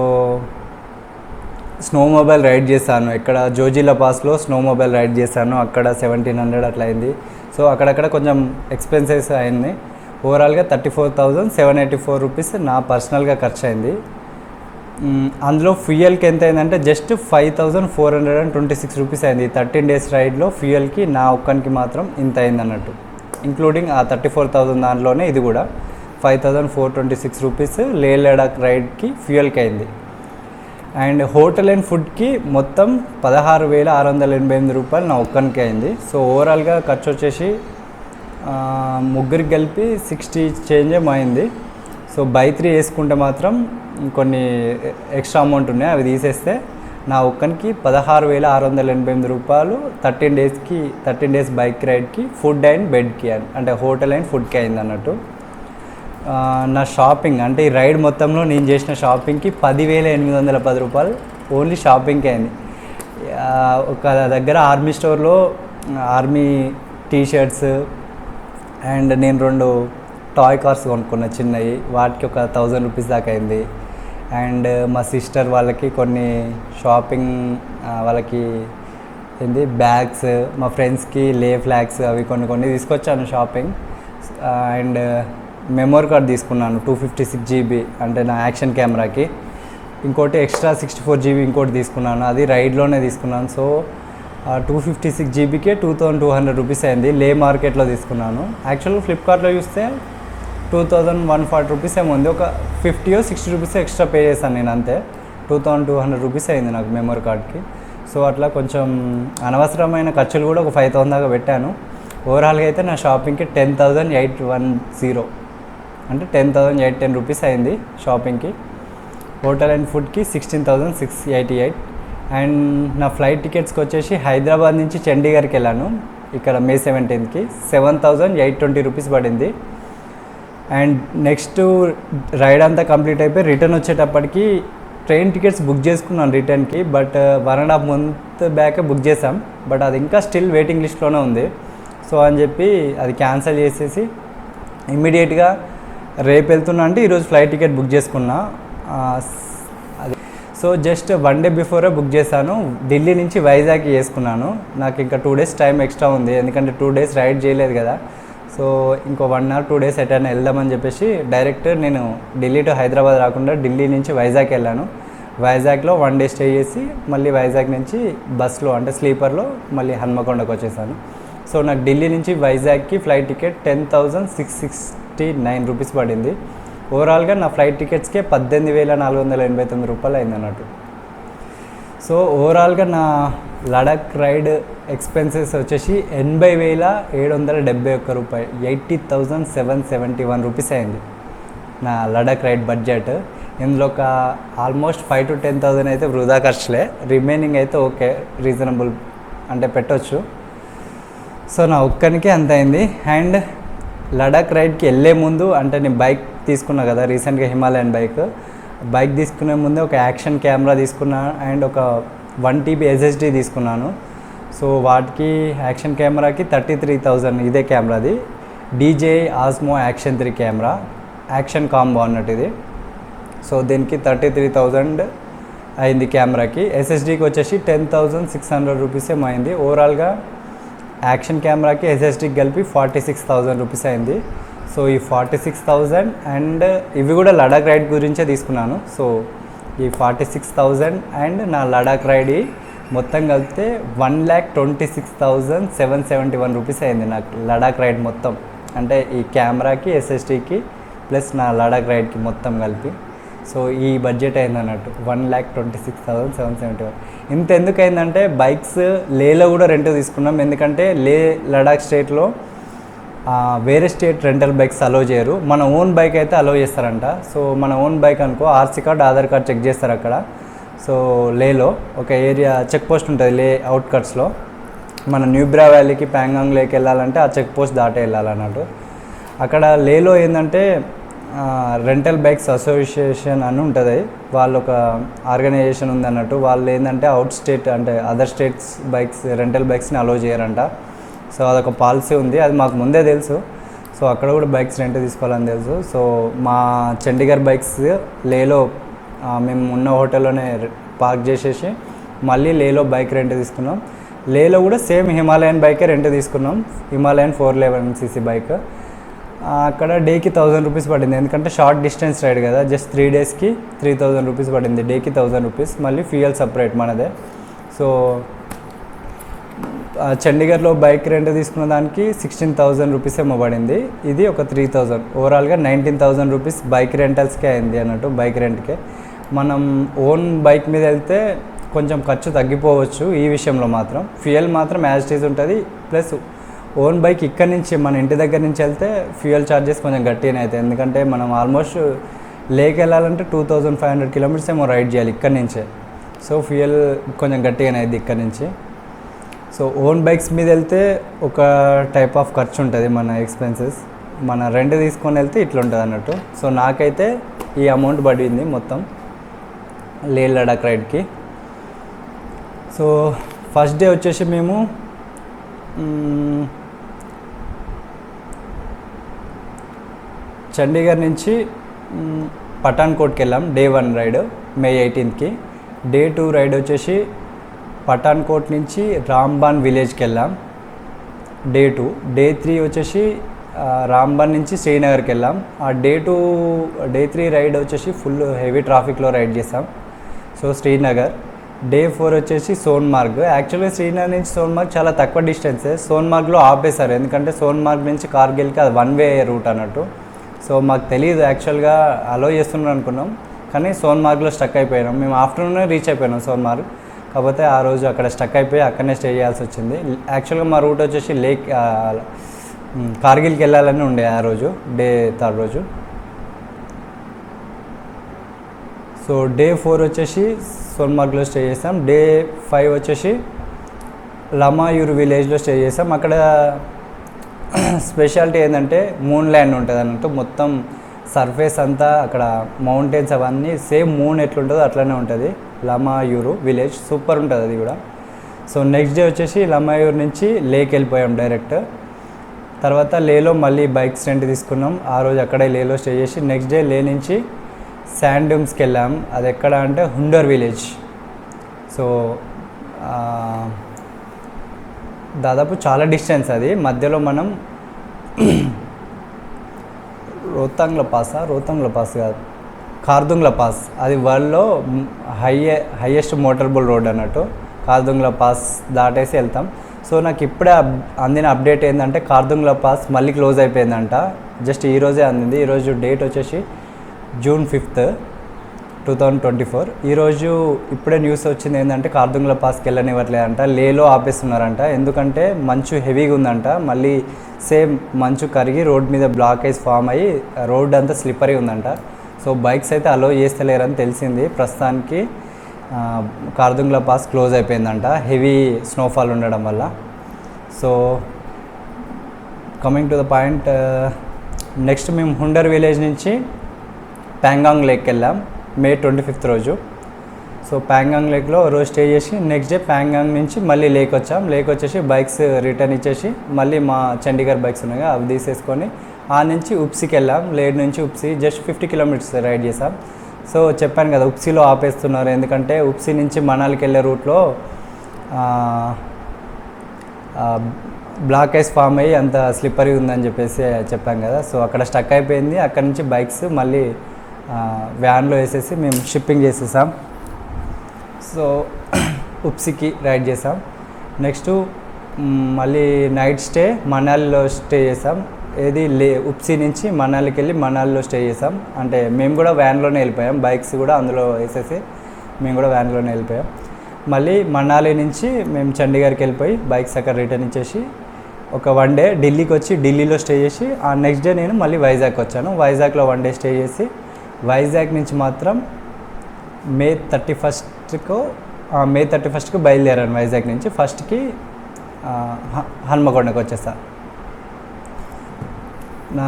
స్నో మొబైల్ రైడ్ చేశాను, ఇక్కడ జోజిలా పాస్లో స్నో మొబైల్ రైడ్ చేశాను, అక్కడ 1,700 అట్లా అయింది. సో అక్కడక్కడ కొంచెం ఎక్స్పెన్సెస్ అయింది. ఓవరాల్గా 34,784 రూపీస్ నా పర్సనల్గా ఖర్చు అయింది. అందులో ఫ్యూయల్కి ఎంత అయిందంటే జస్ట్ 5,426 రూపీస్ అయింది. 13 డేస్ రైడ్లో ఫ్యూయల్కి నా ఒక్కనికి మాత్రం ఇంత అయింది అన్నట్టు, ఇంక్లూడింగ్ ఆ 34,000 దాంట్లోనే ఇది కూడా 5,426 రూపీస్ లే లడాక్ రైడ్కి ఫ్యూయల్కి అయింది. అండ్ హోటల్ అండ్ ఫుడ్కి మొత్తం 16,688 రూపాయలు నా ఒక్కనికి అయింది. సో ఓవరాల్గా ఖర్చు వచ్చేసి ముగ్గురికి కలిపి 60 చేంజ్ అయింది. సో బై 3 వేసుకుంటే మాత్రం కొన్ని ఎక్స్ట్రా అమౌంట్ ఉన్నాయి, అవి తీసేస్తే నా ఒక్కనికి 16,688 రూపాయలు 13 డేస్ బైక్ రైడ్కి, ఫుడ్ అండ్ బెడ్కి, అంటే హోటల్ అండ్ ఫుడ్కి అయింది అన్నట్టు. నా షాపింగ్ అంటే ఈ రైడ్ మొత్తంలో నేను చేసిన షాపింగ్కి 10,810 రూపాయలు ఓన్లీ షాపింగ్కి అయింది. ఒక దగ్గర ఆర్మీ స్టోర్లో ఆర్మీ టీషర్ట్స్ అండ్ నేను 2 టాయ్ కార్స్ కొనుక్కున్న చిన్నవి, వాటికి ఒక 1,000 రూపీస్ దాకా అయింది. అండ్ మా సిస్టర్ వాళ్ళకి కొన్ని షాపింగ్, వాళ్ళకి ఏంది బ్యాగ్స్, మా ఫ్రెండ్స్కి లే ఫ్లాగ్స్ అవి కొన్ని తీసుకొచ్చాను షాపింగ్. అండ్ మెమరీ కార్డ్ తీసుకున్నాను 256 GB, అంటే నా యాక్షన్ కెమెరాకి. ఇంకోటి ఎక్స్ట్రా 64 GB ఇంకోటి తీసుకున్నాను, అది రైడ్లోనే తీసుకున్నాను. సో 256 GBకే 2,200 రూపీస్ అయింది. లే మార్కెట్లో తీసుకున్నాను. యాక్చువల్గా ఫ్లిప్కార్ట్లో చూస్తే 2,140 రూపీస్ ఏమో ఉంది, ఒక 50-60 రూపీస్ ఎక్స్ట్రా పే చేశాను నేను, అంతే. 2,200 రూపీస్ అయింది నాకు మెమరీ కార్డ్కి. సో అట్లా కొంచెం అనవసరమైన ఖర్చులు కూడా ఒక 5,000 దాకా పెట్టాను. ఓవరాల్గా అయితే నా షాపింగ్కి 10,810, అంటే 10,810 రూపీస్ అయింది షాపింగ్కి. హోటల్ అండ్ ఫుడ్కి 16,688. అండ్ నా ఫ్లైట్ టికెట్స్కి వచ్చేసి హైదరాబాద్ నుంచి చండీగఢ్కి వెళ్ళాను. ఇక్కడ మే 17కి 7,820 రూపీస్ పడింది. అండ్ నెక్స్ట్ రైడ్ అంతా కంప్లీట్ అయిపోయి రిటర్న్ వచ్చేటప్పటికి ట్రైన్ టికెట్స్ బుక్ చేసుకున్నాను రిటర్న్కి. బట్ 1.5 month బ్యాక్ బుక్ చేసాం, బట్ అది ఇంకా స్టిల్ వెయిటింగ్ లిస్ట్లోనే ఉంది. సో అని చెప్పి అది క్యాన్సిల్ చేసేసి ఇమ్మీడియట్గా రేపు వెళ్తున్నా అంటే ఈరోజు ఫ్లైట్ టికెట్ బుక్ చేసుకున్నా. అది so just 1 day before book చేశాను. ఢిల్లీ నుంచి వైజాగ్ చేసుకున్నాను. నాకు ఇంకా 2 days టైం ఎక్స్ట్రా ఉంది, ఎందుకంటే 2 days రైడ్ చేయలేదు కదా. సో ఇంకో 1 or 2 days ఎటైనా వెళ్దామని చెప్పేసి డైరెక్ట్ నేను ఢిల్లీ టు హైదరాబాద్ రాకుండా ఢిల్లీ నుంచి వైజాగ్ వెళ్ళాను. వైజాగ్లో 1 day స్టే చేసి మళ్ళీ వైజాగ్ నుంచి బస్లో అంటే స్లీపర్లో మళ్ళీ హన్మకొండకు వచ్చేసాను. సో నాకు ఢిల్లీ నుంచి వైజాగ్కి ఫ్లైట్ టికెట్ 10,669 రూపీస్ పడింది. ఓవరాల్గా నా ఫ్లైట్ టికెట్స్కే 18,489 రూపాయలు అయింది అన్నట్టు. సో ఓవరాల్గా నా లడాక్ రైడ్ ఎక్స్పెన్సెస్ వచ్చేసి 80,771 రూపాయలు, 80,771 రూపీస్ అయింది నా లడాక్ రైడ్ బడ్జెట్. ఇందులో ఒక ఆల్మోస్ట్ 5,000 to 10,000 అయితే వృధా ఖర్చులే, రిమైనింగ్ అయితే ఓకే రీజనబుల్ అంటే పెట్టవచ్చు. సో నా ఒక్కనికి అంత అయింది. అండ్ లడాక్ రైడ్కి వెళ్ళే ముందు అంటే నేను బైక్ తీసుకున్నా కదా రీసెంట్గా, హిమాలయన్ బైక్ తీసుకునే ముందే ఒక యాక్షన్ కెమెరా తీసుకున్నా అండ్ ఒక 1 TB SSD తీసుకున్నాను. సో వాటికి యాక్షన్ కెమెరాకి 33,000 ఇదే కెమెరాది, DJI Osmo Action 3 camera, action combo అన్నట్టు ఇది. సో దీనికి 33,000 అయింది కెమెరాకి. SSDకి వచ్చేసి 10,600 రూపీస్ ఏమో అయింది. ఓవరాల్గా యాక్షన్ కెమెరాకి SSDకి కలిపి 46,000 రూపీస్ అయింది. సో ఈ 46,000 అండ్ ఇవి కూడా లడాక్ రైడ్ గురించే తీసుకున్నాను. సో ఈ 46,000 అండ్ నా లడాక్ రైడ్ మొత్తం కలిపితే 1,26,771 రూపీస్ అయింది నాకు లడాక్ రైడ్ మొత్తం. అంటే ఈ కెమెరాకి SSDకి ప్లస్ నా లడాక్ రైడ్కి మొత్తం కలిపి. సో ఈ బడ్జెట్ అయింది అన్నట్టు 1,26,771. ఇంత ఎందుకు అయిందంటే బైక్స్ లేలో కూడా రెంట్ తీసుకున్నాం, ఎందుకంటే లడాక్ స్టేట్లో వేరే స్టేట్ రెంటల్ బైక్స్ అలో చేయరు, మన ఓన్ బైక్ అయితే అలో చేస్తారంట. సో మన ఓన్ బైక్ అనుకో RC card Aadhaar card check చేస్తారు అక్కడ. సో లేలో ఒక ఏరియా చెక్ పోస్ట్ ఉంటుంది లే అవుట్కట్స్లో. మన న్యూబ్రా వ్యాలీకి ప్యాంగాంగ్ లేక్ వెళ్ళాలంటే ఆ చెక్ పోస్ట్ దాటే వెళ్ళాలన్నట్టు. అక్కడ లేలో ఏంటంటే రెంటల్ బైక్స్ అసోసియేషన్ అని ఉంటుంది, వాళ్ళు ఒక ఆర్గనైజేషన్ ఉంది అన్నట్టు. వాళ్ళు ఏంటంటే అవుట్ స్టేట్ అంటే అదర్ స్టేట్స్ బైక్స్ రెంటల్ బైక్స్ని అలో చేయరంట. సో అదొక పాలసీ ఉంది, అది మాకు ముందే తెలుసు. సో అక్కడ కూడా బైక్స్ రెంట్ తీసుకోవాలని తెలుసు. సో మా చండీగఢ్ బైక్స్ లేలో మేము ఉన్న హోటల్లోనే పార్క్ చేసేసి మళ్ళీ లేలో బైక్ రెంట్ తీసుకున్నాం. లేలో కూడా సేమ్ హిమాలయన్ బైకే రెంట్ తీసుకున్నాం, హిమాలయన్ 411cc బైక్. అక్కడ డేకి 1,000 రూపీస్ పడింది, ఎందుకంటే షార్ట్ డిస్టెన్స్ రైడ్ కదా, జస్ట్ 3 daysకి 3,000 రూపీస్ పడింది, డేకి 1,000 రూపీస్, మళ్ళీ ఫ్యూయల్ సపరేట్ మనదే. సో చండీగఢ్లో బైక్ రెంట్ తీసుకున్న దానికి 16,000 రూపీస్ ఏమో పడింది, ఇది ఒక 3,000. ఓవరాల్గా 19,000 రూపీస్ బైక్ రెంటల్స్కే అయింది అన్నట్టు, బైక్ రెంట్కే. మనం ఓన్ బైక్ మీద వెళ్తే కొంచెం ఖర్చు తగ్గిపోవచ్చు ఈ విషయంలో మాత్రం. ఫ్యూయల్ మాత్రం యాజ్ ఇట్ ఈజ్ ఉంటుంది, ప్లస్ ఓన్ బైక్ ఇక్కడి నుంచి మన ఇంటి దగ్గర నుంచి వెళ్తే ఫ్యూయల్ ఛార్జెస్ కొంచెం గట్టిగానే అవుతాయి, ఎందుకంటే మనం ఆల్మోస్ట్ లేక్ వెళ్ళాలంటే 2,500 కిలోమీటర్స్ ఏమో రైడ్ చేయాలి ఇక్కడి నుంచే. సో ఫ్యూయల్ కొంచెం గట్టిగానే అయింది ఇక్కడి నుంచి. సో ఓన్ బైక్స్ మీద వెళ్తే ఒక టైప్ ఆఫ్ ఖర్చు ఉంటుంది మన ఎక్స్పెన్సెస్, మన రెంట్ తీసుకొని వెళ్తే ఇట్లా ఉంటుంది అన్నట్టు. సో నాకైతే ఈ అమౌంట్ పడింది మొత్తం లే లడాక్ రైడ్కి. సో ఫస్ట్ డే వచ్చేసి మేము చండీగఢ్ నుంచి పఠాన్కోట్కి వెళ్ళాం, డే 1 రైడ్ మే 18కి. డే 2 రైడ్ వచ్చేసి పఠాన్కోట్ నుంచి రాంబాన్ విలేజ్కి వెళ్ళాం డే 2. డే 3 వచ్చేసి రాంబాన్ నుంచి శ్రీనగర్కి వెళ్ళాం. ఆ డే 3 రైడ్ వచ్చేసి ఫుల్ హెవీ ట్రాఫిక్లో రైడ్ చేసాం, సో శ్రీనగర్. డే 4 వచ్చేసి సోన్మార్గ్. యాక్చువల్గా శ్రీనగర్ నుంచి సోన్మార్గ్ చాలా తక్కువ డిస్టెన్సే, సోన్మార్గ్లో ఆపేశారు, ఎందుకంటే సోన్మార్గ్ నుంచి కార్గిల్కి అది 1 way రూట్ అన్నట్టు. సో మాకు తెలియదు, యాక్చువల్గా అలో చేస్తున్నారు అనుకున్నాం, కానీ సోన్మార్గ్లో స్టక్ అయిపోయినాం. మేము ఆఫ్టర్నూన్ రీచ్ అయిపోయినాం సోన్మార్గ్, కాకపోతే ఆ రోజు అక్కడ స్టక్ అయిపోయి అక్కడనే స్టే చేయాల్సి వచ్చింది. యాక్చువల్గా మా రూట్ వచ్చేసి లేక్ కార్గిల్కి వెళ్ళాలని ఉండే ఆ రోజు, డే 3 రోజు. సో డే 4 వచ్చేసి సోన్మార్గ్లో స్టే చేసాం. డే 5 వచ్చేసి లమాయూర్ విలేజ్లో స్టే చేసాం. అక్కడ స్పెషాలిటీ ఏంటంటే మూన్ ల్యాండ్ ఉంటుంది అన్నట్టు. మొత్తం సర్ఫేస్ అంతా అక్కడ మౌంటైన్స్ అవన్నీ సేమ్ మూన్ ఎట్లుంటుందో అట్లనే ఉంటుంది. లమాయూరు విలేజ్ సూపర్ ఉంటుంది అది కూడా. సో నెక్స్ట్ డే వచ్చేసి లమాయూర్ నుంచి లేక్ వెళ్ళిపోయాం డైరెక్ట్. తర్వాత లేలో మళ్ళీ బైక్స్ రెంట్ తీసుకున్నాం. ఆ రోజు అక్కడే లేలో స్టే చేసి నెక్స్ట్ డే లే నుంచి శాండ్ డ్యూమ్స్కి వెళ్ళాం. అది ఎక్కడ అంటే హుండర్ విలేజ్. సో దాదాపు చాలా డిస్టెన్స్ అది. మధ్యలో మనం రోహతాంగ్ల పాస్ కాదు, కార్దుంగ్ల పాస్, అది వరల్డ్లో హైయెస్ట్ మోటరబుల్ రోడ్ అన్నట్టు. కార్దుంగ్ల పాస్ దాటేసి వెళ్తాం. సో నాకు ఇప్పుడే అందిన అప్డేట్ ఏంటంటే కార్దుంగ్ల పాస్ మళ్ళీ క్లోజ్ అయిపోయిందంట. జస్ట్ ఈరోజే అందింది. ఈరోజు డేట్ వచ్చేసి June 5th, 2024. ఈరోజు ఇప్పుడే న్యూస్ వచ్చింది ఏంటంటే కార్దుంగ్ల పాస్కి వెళ్ళనివ్వట్లేదంట, లేలో ఆపేస్తున్నారంట. ఎందుకంటే మంచు హెవీగా ఉందంట. మళ్ళీ సేమ్ మంచు కరిగి రోడ్ మీద బ్లాకేజ్ ఫామ్ అయ్యి రోడ్ అంతా స్లిప్పరీ ఉందంట. సో బైక్స్ అయితే అలో చేస్తలేరని తెలిసింది. ప్రస్తుతానికి కార్దుంగ్ల పాస్ క్లోజ్ అయిపోయిందంట హెవీ స్నోఫాల్ ఉండడం వల్ల. So coming to the point, next మేము హుండర్ విలేజ్ నుంచి ప్యాంగాంగ్ లేక్ వెళ్ళాం May 25th రోజు. సో ప్యాంగాంగ్ లేక్లో రోజు స్టే చేసి నెక్స్ట్ డే ప్యాంగాంగ్ నుంచి మళ్ళీ లేక్ వచ్చాం. లేక్ వచ్చేసి బైక్స్ రిటర్న్ ఇచ్చేసి మళ్ళీ మా చండీగఢ్ బైక్స్ ఉన్నాయి అవి తీసేసుకొని ఆ నుంచి ఉప్సీకి వెళ్ళాం. లేడ్ నుంచి ఉప్సీ జస్ట్ 50 kilometers రైడ్ చేసాం. సో చెప్పాను కదా ఉప్సీలో ఆపేస్తున్నారు, ఎందుకంటే ఉప్సీ నుంచి మనాలికి వెళ్ళే రూట్లో బ్లాక్ ఐస్ ఫామ్ అయ్యి అంత స్లిప్పరీ ఉందని చెప్పేసి చెప్పాం కదా. సో అక్కడ స్టక్ అయిపోయింది. అక్కడ నుంచి బైక్స్ మళ్ళీ వ్యాన్లో వేసేసి మేము షిప్పింగ్ చేసేసాం. సో ఉప్సీకి రైడ్ చేసాం. నెక్స్ట్ మళ్ళీ నైట్ స్టే మనాలిలో స్టే చేసాం. ఏది ఉప్సీ నుంచి మనాలికి వెళ్ళి మనాలిలో స్టే చేసాం. అంటే మేము కూడా వ్యాన్లోనే వెళ్ళిపోయాం, బైక్స్ కూడా అందులో వేసేసి మేము కూడా వ్యాన్లోనే వెళ్ళిపోయాం. మళ్ళీ మనాలి నుంచి మేము చండీగఢ్కి వెళ్ళిపోయి బైక్స్ అక్కడ రిటర్న్ ఇచ్చేసి ఒక 1 day ఢిల్లీకి వచ్చి ఢిల్లీలో స్టే చేసి ఆ నెక్స్ట్ డే నేను మళ్ళీ వైజాగ్ వచ్చాను. వైజాగ్లో 1 day స్టే చేసి వైజాగ్ నుంచి మాత్రం May 31st బయలుదేరాను. వైజాగ్ నుంచి 1st హన్మకొండకు వచ్చేసా. నా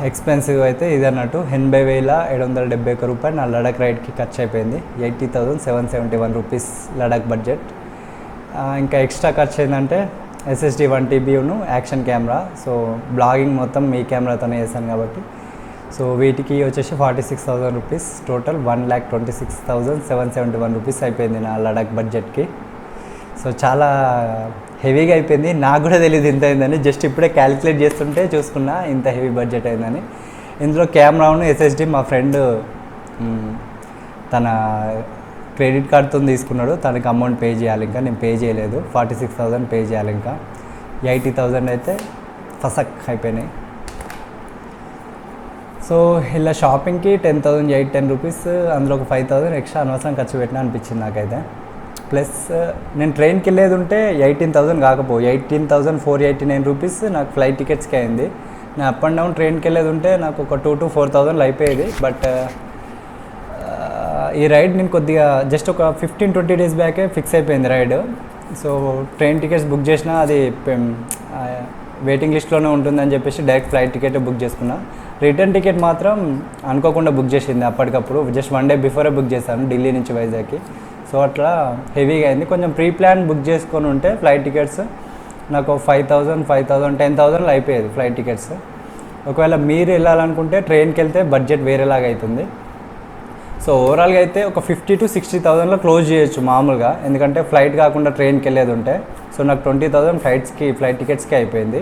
ఎక్స్పెన్సివ్ అయితే ఇది అన్నట్టు 80,771 రూపాయలు నా లడాక్ రైడ్కి ఖర్చు అయిపోయింది. 80,771 రూపీస్ లడాక్ బడ్జెట్. ఇంకా ఎక్స్ట్రా ఖర్చు ఏంటంటే SSD 1 TB action camera. So blogging మొత్తం ఈ కెమెరాతోనే చేశాను కాబట్టి సో వీటికి వచ్చేసి 46,000 రూపీస్. టోటల్ 1,26,771 రూపీస్ అయిపోయింది నా లడాక్ బడ్జెట్కి. సో చాలా హెవీగా అయిపోయింది. నాకు కూడా తెలియదు ఇంత అయిందని. జస్ట్ ఇప్పుడే క్యాలిక్యులేట్ చేస్తుంటే చూసుకున్నా ఇంత హెవీ బడ్జెట్ అయిందని. ఇందులో కెమెరాను SSD మా ఫ్రెండ్ తన క్రెడిట్ కార్డ్తో తీసుకున్నాడు. తనకి అమౌంట్ పే చేయాలి, ఇంకా నేను పే చేయలేదు. 46,000 పే చేయాలి. ఇంకా 80,000 అయితే ఫసక్ అయిపోయినాయి. సో ఇలా షాపింగ్కి 10,010 రూపీస్, అందులో ఒక 5,000 ఎక్స్ట్రా అనవసరం ఖర్చు పెట్టినా అనిపించింది నాకైతే. ప్లస్ నేను ట్రైన్కి వెళ్ళేది ఉంటే 18,000 కాకపో 18,489 రూపీస్ నాకు ఫ్లైట్ టికెట్స్కి అయింది. నేను అప్ అండ్ డౌన్ ట్రైన్కి వెళ్ళేది ఉంటే నాకు ఒక 2,000 to 4,000 అయిపోయేది. బట్ ఈ రైడ్ నేను కొద్దిగా జస్ట్ ఒక 15-20 days బ్యాకే ఫిక్స్ అయిపోయింది ride. So train tickets book చేసినా అది వెయిటింగ్ లిస్ట్లోనే ఉంటుందని చెప్పేసి డైరెక్ట్ ఫ్లైట్ టికెట్ బుక్ చేసుకున్నా. రిటర్న్ టికెట్ మాత్రం అనుకోకుండా బుక్ చేసింది అప్పటికప్పుడు. జస్ట్ 1 day బిఫోరే బుక్ చేశాను ఢిల్లీ నుంచి వైజాగ్కి. సో అట్లా హెవీగా అయింది. కొంచెం ప్రీ ప్లాన్ బుక్ చేసుకొని ఉంటే ఫ్లైట్ టికెట్స్ నాకు 5,000, 10,000 అయిపోయేది ఫ్లైట్ టికెట్స్. ఒకవేళ మీరు వెళ్ళాలనుకుంటే ట్రైన్కి వెళ్తే బడ్జెట్ వేరేలాగా అవుతుంది. సో ఓవరాల్గా అయితే ఒక 50,000 to 60,000లో క్లోజ్ చేయొచ్చు మామూలుగా, ఎందుకంటే ఫ్లైట్ కాకుండా ట్రైన్కి వెళ్ళేది ఉంటే. సో నాకు 20,000 ఫ్లైట్ టికెట్స్కి అయిపోయింది.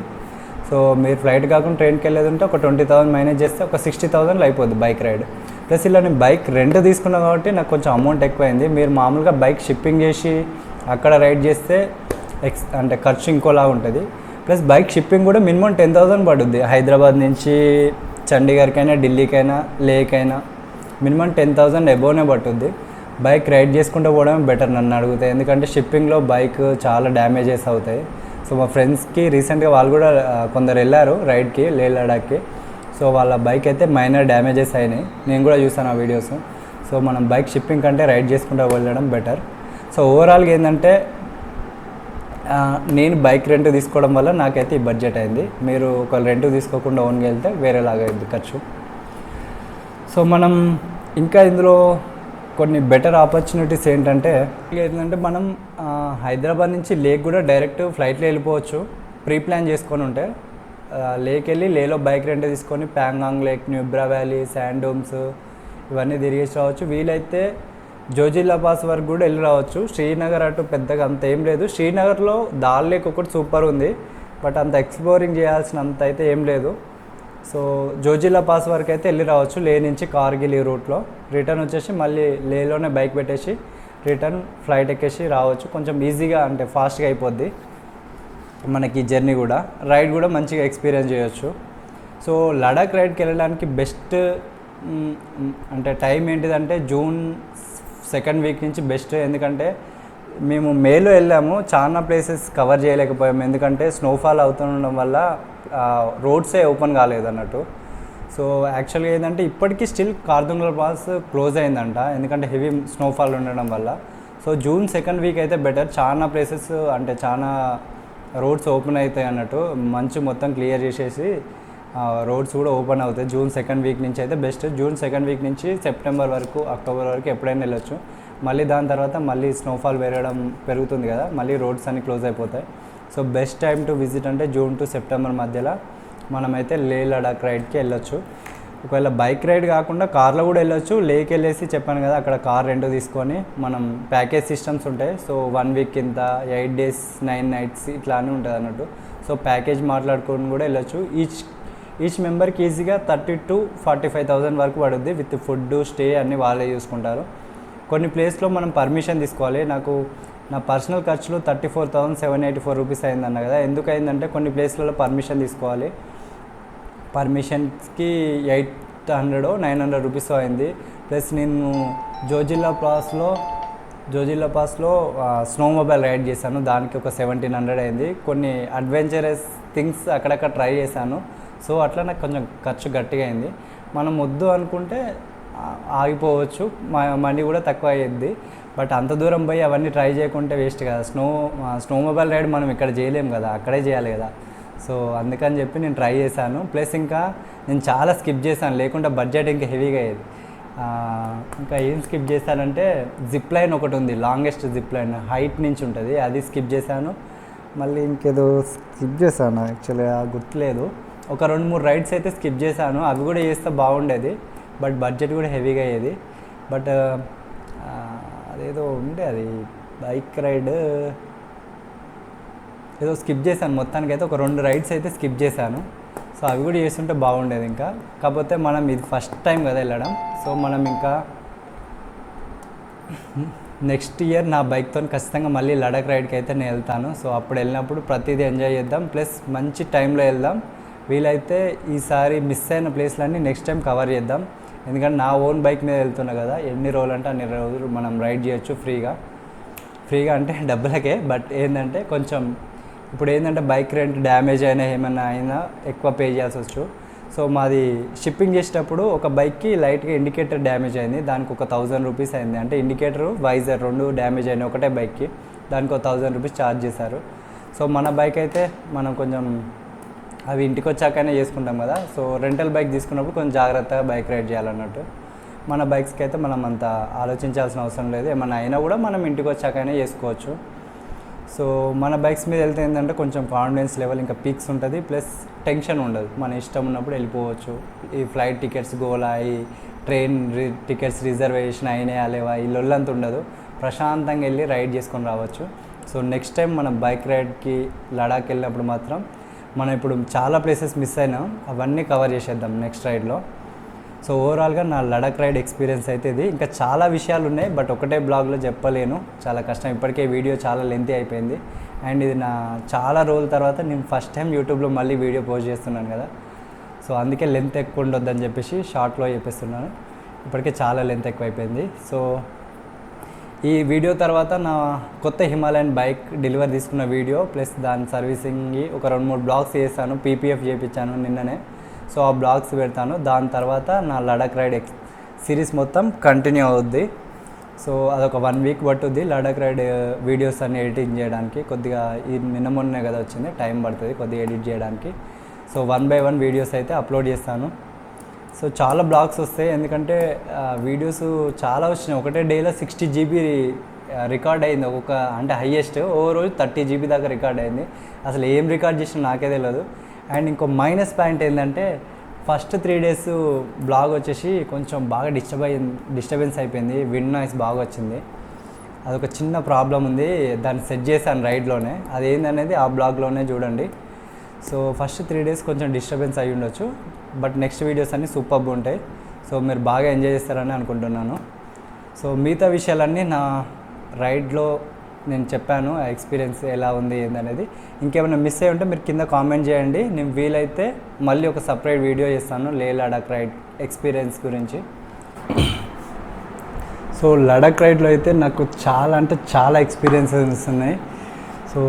సో మీరు ఫ్లైట్ కాకుండా ట్రైన్కి వెళ్ళేది ఉంటే ఒక 20,000 మైనస్ చేస్తే ఒక 60,000 అయిపోద్ది బైక్ రైడ్. ప్లస్ ఇలా నేను బైక్ రెంట్ తీసుకున్నాను కాబట్టి నాకు కొంచెం అమౌంట్ ఎక్కువైంది. మీరు మామూలుగా బైక్ షిప్పింగ్ చేసి అక్కడ రైడ్ చేస్తే అంటే ఖర్చు ఇంకోలా ఉంటుంది. ప్లస్ బైక్ షిప్పింగ్ కూడా మినిమం 10,000 పడుద్ది. హైదరాబాద్ నుంచి చండీగఢ్కైనా ఢిల్లీకైనా లేకైనా మినిమం 10,000 అబోవ్నే పట్టుద్ది. బైక్ రైడ్ చేసుకుంటూ పోవడం బెటర్ నన్ను అడిగితే, ఎందుకంటే షిప్పింగ్లో బైక్ చాలా డ్యామేజెస్ అవుతాయి. సో మా ఫ్రెండ్స్కి రీసెంట్గా వాళ్ళు కూడా కొందరు వెళ్ళారు రైడ్కి లే లడాక్కి. సో వాళ్ళ బైక్ అయితే మైనర్ డ్యామేజెస్ అయినాయి, నేను కూడా చూసాను ఆ వీడియోస్. సో మనం బైక్ షిప్పింగ్ కంటే రైడ్ చేసుకుంటూ వెళ్ళడం బెటర్. సో ఓవరాల్గా ఏంటంటే నేను బైక్ రెంట్ తీసుకోవడం వల్ల నాకైతే ఈ బడ్జెట్ అయింది. మీరు ఒక రెంట్ తీసుకోకుండా ఓన్గా వెళ్తే వేరేలాగా అయింది ఖర్చు. సో మనం ఇంకా ఇందులో కొన్ని బెటర్ ఆపర్చునిటీస్ ఏంటంటే మనం హైదరాబాద్ నుంచి లేక్ కూడా డైరెక్ట్ ఫ్లైట్లో వెళ్ళిపోవచ్చు. ప్రీ ప్లాన్ చేసుకొని ఉంటే లేక్ వెళ్ళి లేలో బైక్ రెంట్ తీసుకొని Pangong lake, Nubra valley, sand dunes ఇవన్నీ తిరిగేసి రావచ్చు. వీలైతే జోజిల్లా పాస్ వరకు కూడా వెళ్ళి రావచ్చు. శ్రీనగర్ అటు పెద్దగా అంత ఏం లేదు. శ్రీనగర్లో దాల్ లేక్ ఒకటి సూపర్ ఉంది, బట్ అంత ఎక్స్ప్లోరింగ్ చేయాల్సినంత అయితే ఏం లేదు. సో జోజిల్లా పాస్ వరకు అయితే వెళ్ళి రావచ్చు లే నుంచి కార్గిల్ ఈ రూట్లో. రిటర్న్ వచ్చేసి మళ్ళీ లేలోనే బైక్ పెట్టేసి రిటర్న్ ఫ్లైట్ ఎక్కేసి రావచ్చు. కొంచెం ఈజీగా అంటే ఫాస్ట్గా అయిపోద్ది మనకి జర్నీ కూడా, రైడ్ కూడా మంచిగా ఎక్స్పీరియన్స్ చేయొచ్చు. సో లడాక్ రైడ్కి వెళ్ళడానికి బెస్ట్ అంటే టైం ఏంటిదంటే జూన్ 2nd వీక్ నుంచి బెస్ట్. ఎందుకంటే మేము మేలో వెళ్ళాము, చాలా ప్లేసెస్ కవర్ చేయలేకపోయాము ఎందుకంటే స్నోఫాల్ అవుతుండడం వల్ల రోడ్సే ఓపెన్ కాలేదు అన్నట్టు. సో యాక్చువల్గా ఏంటంటే ఇప్పటికీ స్టిల్ కార్దుంగ్లా పాస్ క్లోజ్ అయిందంట ఎందుకంటే హెవీ స్నోఫాల్ ఉండడం వల్ల. సో జూన్ 2nd వీక్ అయితే బెటర్. చాలా ప్లేసెస్ అంటే చాలా రోడ్స్ ఓపెన్ అవుతాయి అన్నట్టు, మంచు మొత్తం క్లియర్ చేసేసి రోడ్స్ కూడా ఓపెన్ అవుతాయి. జూన్ 2nd వీక్ నుంచి అయితే బెస్ట్. జూన్ 2nd వీక్ నుంచి సెప్టెంబర్ వరకు, అక్టోబర్ వరకు ఎప్పుడైనా వెళ్ళొచ్చు. మళ్ళీ దాని తర్వాత మళ్ళీ స్నోఫాల్ పెరుగుతుంది కదా, మళ్ళీ రోడ్స్ అన్ని క్లోజ్ అయిపోతాయి. So best time to visit అంటే జూన్ టు సెప్టెంబర్ మధ్యలో మనమైతే లే లడాక్ రైడ్కి వెళ్ళొచ్చు. ఒకవేళ బైక్ రైడ్ కాకుండా కార్లో కూడా వెళ్ళొచ్చు. లేక్ వెళ్ళేసి చెప్పాను కదా అక్కడ కార్ రెంట్ తీసుకొని మనం ప్యాకేజ్ సిస్టమ్స్ ఉంటాయి. సో 1 వీక్ కింద 8 days 9 nights ఇట్లా అని ఉంటుంది అన్నట్టు. సో ప్యాకేజ్ మాట్లాడుకొని కూడా వెళ్ళొచ్చు. ఈచ్ మెంబర్కి ఈజీగా 30,000 to 45,000 వరకు పడుద్ది. విత్ ఫుడ్ స్టే అన్నీ వాళ్ళే చూసుకుంటారు. కొన్ని ప్లేస్లో మనం పర్మిషన్ తీసుకోవాలి. నా పర్సనల్ ఖర్చులు 34,784 రూపీస్ అయిందన్న కదా. ఎందుకు అయిందంటే కొన్ని ప్లేస్లలో పర్మిషన్ తీసుకోవాలి. పర్మిషన్స్కి 800 900 రూపీస్ అయింది. ప్లస్ నేను జోజిల్లా పాస్లో స్నో మొబైల్ రైడ్ చేశాను, దానికి ఒక 1700 అయింది. కొన్ని అడ్వెంచరస్ థింగ్స్ అక్కడక్కడ ట్రై చేశాను. సో అట్లా నాకు కొంచెం ఖర్చు గట్టిగా అయింది. మనం వద్దు అనుకుంటే ఆగిపోవచ్చు, మనీ కూడా తక్కువ అయ్యింది. బట్ అంత దూరం పోయి అవన్నీ ట్రై చేయకుంటే వేస్ట్ కదా. స్నో మొబైల్ రైడ్ మనం ఇక్కడ చేయలేము కదా, అక్కడే చేయాలి కదా. సో అందుకని చెప్పి నేను ట్రై చేశాను. ప్లస్ ఇంకా నేను చాలా స్కిప్ చేశాను, లేకుంటే బడ్జెట్ ఇంకా హెవీగా అయ్యేది. ఇంకా ఏం స్కిప్ చేశానంటే జిప్ లైన్ ఒకటి ఉంది, లాంగెస్ట్ జిప్ లైన్ హైట్ నుంచి ఉంటుంది, అది స్కిప్ చేశాను. మళ్ళీ ఇంకేదో స్కిప్ చేశాను, యాక్చువల్లీ గుర్తులేదు. ఒక 2-3 రైడ్స్ అయితే స్కిప్ చేశాను, అవి కూడా చేస్తే బాగుండేది. బట్ బడ్జెట్ కూడా హెవీగా అయ్యేది. బట్ అదేదో ఉండే అది బైక్ రైడ్ ఏదో స్కిప్ చేశాను. మొత్తానికైతే ఒక 2 రైడ్స్ అయితే స్కిప్ చేశాను. సో అవి కూడా చేస్తుంటే బాగుండేది ఇంకా. కాకపోతే మనం ఇది ఫస్ట్ టైం కదా వెళ్ళడం. సో మనం ఇంకా నెక్స్ట్ ఇయర్ నా బైక్తో ఖచ్చితంగా మళ్ళీ లడాక్ రైడ్కి అయితే నేను వెళ్తాను. సో అప్పుడు వెళ్ళినప్పుడు ప్రతిదీ ఎంజాయ్ చేద్దాం, ప్లస్ మంచి టైంలో వెళ్దాం. వీలైతే ఈసారి మిస్ అయిన ప్లేస్లన్నీ నెక్స్ట్ టైం కవర్ చేద్దాం. ఎందుకంటే నా ఓన్ బైక్ మీద వెళ్తున్నా కదా, ఎన్ని రోజులు అంటే అన్ని రోజులు మనం రైడ్ చేయొచ్చు ఫ్రీగా అంటే డబ్బులకే. బట్ ఏంటంటే కొంచెం ఇప్పుడు ఏంటంటే బైక్ రెంట్ డ్యామేజ్ ఏమైనా అయినా ఎక్కువ పే చేయాల్సి వచ్చు. సో మాది షిప్పింగ్ చేసేటప్పుడు ఒక బైక్కి లైట్గా ఇండికేటర్ డ్యామేజ్ అయింది, దానికి ఒక 1000 రూపీస్ అయింది. అంటే ఇండికేటరు వైజర్ 2 డ్యామేజ్ అయినాయి ఒకటే బైక్కి, దానికి ఒక 1000 రూపీస్ ఛార్జ్ చేశారు. సో మన బైక్ అయితే మనం కొంచెం అవి ఇంటికి వచ్చాకనే చేసుకుంటాం కదా. సో రెంటల్ బైక్ తీసుకున్నప్పుడు కొంచెం జాగ్రత్తగా బైక్ రైడ్ చేయాలన్నట్టు. మన బైక్స్కి అయితే మనం అంత ఆలోచించాల్సిన అవసరం లేదు, ఏమన్నా అయినా కూడా మనం ఇంటికి వచ్చాకనే చేసుకోవచ్చు. సో మన బైక్స్ మీద వెళ్తే ఏంటంటే కొంచెం కాన్ఫిడెన్స్ లెవెల్ ఇంకా పీక్స్ ఉంటుంది, ప్లస్ టెన్షన్ ఉండదు, మన ఇష్టం ఉన్నప్పుడు వెళ్ళిపోవచ్చు. ఈ ఫ్లైట్ టికెట్స్ గోలా, ఈ ట్రైన్ టికెట్స్ రిజర్వేషన్ అయినాయా లేవా, ఈ లొల్లంతా ఉండదు. ప్రశాంతంగా వెళ్ళి రైడ్ చేసుకొని రావచ్చు. సో నెక్స్ట్ టైం మనం బైక్ రైడ్కి లడాక్ వెళ్ళినప్పుడు మాత్రం మనం ఇప్పుడు చాలా ప్లేసెస్ మిస్ అయినాం, అవన్నీ కవర్ చేసేద్దాం నెక్స్ట్ రైడ్లో. సో ఓవరాల్గా నా లడాక్ రైడ్ ఎక్స్పీరియన్స్ అయితే ఇది. ఇంకా చాలా విషయాలు ఉన్నాయి, బట్ ఒకటే బ్లాగ్లో చెప్పలేను, చాలా కష్టం. ఇప్పటికే వీడియో చాలా లెంతీ అయిపోయింది. అండ్ ఇది నా చాలా రోజుల తర్వాత నేను ఫస్ట్ టైం యూట్యూబ్లో మళ్ళీ వీడియో పోస్ట్ చేస్తున్నాను కదా. సో అందుకే లెంత్ ఎక్కువ ఉండొద్దని చెప్పేసి షార్ట్లో చెప్పేస్తున్నాను. ఇప్పటికే చాలా లెంత్ ఎక్కువ అయిపోయింది. సో ఈ వీడియో తర్వాత నా కొత్త హిమాలయన్ బైక్ డెలివరీ తీసుకున్న వీడియో, ప్లస్ దాని సర్వీసింగ్కి ఒక 2-3 బ్లాగ్స్ చేశాను, పీపీఎఫ్ చేయించాను నిన్ననే. సో ఆ బ్లాగ్స్ పెడతాను. దాని తర్వాత నా లడాక్ రైడ్ సిరీస్ మొత్తం కంటిన్యూ అవుద్ది. సో అదొక 1 వీక్ పట్టుద్ది లడాక్ రైడ్ వీడియోస్ అన్ని ఎడిటింగ్ చేయడానికి. కొద్దిగా ఈ నిన్న మొన్నే కదా వచ్చింది, టైం పడుతుంది కొద్దిగా ఎడిట్ చేయడానికి. సో 1 by 1 వీడియోస్ అయితే అప్లోడ్ చేస్తాను. సో చాలా బ్లాగ్స్ వస్తాయి, ఎందుకంటే వీడియోస్ చాలా వచ్చినాయి. ఒకటే డేలో 60 GB రికార్డ్ అయింది ఒక్కొక్క, అంటే హైయెస్ట్ ఓ రోజు 30 GB దాకా రికార్డ్ అయింది. అసలు ఏం రికార్డ్ చేసినా నాకే తెలియదు. అండ్ ఇంకో మైనస్ పాయింట్ ఏంటంటే ఫస్ట్ 3 days బ్లాగ్ వచ్చేసి కొంచెం బాగా డిస్టర్బెన్స్ అయిపోయింది, విండ్ నాయిస్ బాగా వచ్చింది. అదొక చిన్న ప్రాబ్లం ఉంది, దాన్ని సెట్ చేశాను రైడ్లోనే. అదేందనేది ఆ బ్లాగ్లోనే చూడండి. సో ఫస్ట్ 3 days కొంచెం డిస్టర్బెన్స్ అయ్యి ఉండొచ్చు, బట్ నెక్స్ట్ వీడియోస్ అన్నీ సూపర్గా ఉంటాయి. సో మీరు బాగా ఎంజాయ్ చేస్తారని అనుకుంటున్నాను. సో మిగతా విషయాలన్నీ నా రైడ్లో నేను చెప్పాను, ఆ ఎక్స్పీరియన్స్ ఎలా ఉంది ఏందనేది. ఇంకేమైనా మిస్ అయ్యి ఉంటే మీరు కింద కామెంట్ చేయండి. నేను వీలైతే మళ్ళీ ఒక సపరేట్ వీడియో చేస్తాను లేహ్ లడాక్ రైడ్ ఎక్స్పీరియన్స్ గురించి. సో లడాక్ రైడ్లో అయితే నాకు చాలా అంటే చాలా ఎక్స్పీరియన్సెస్ ఉన్నాయి. సో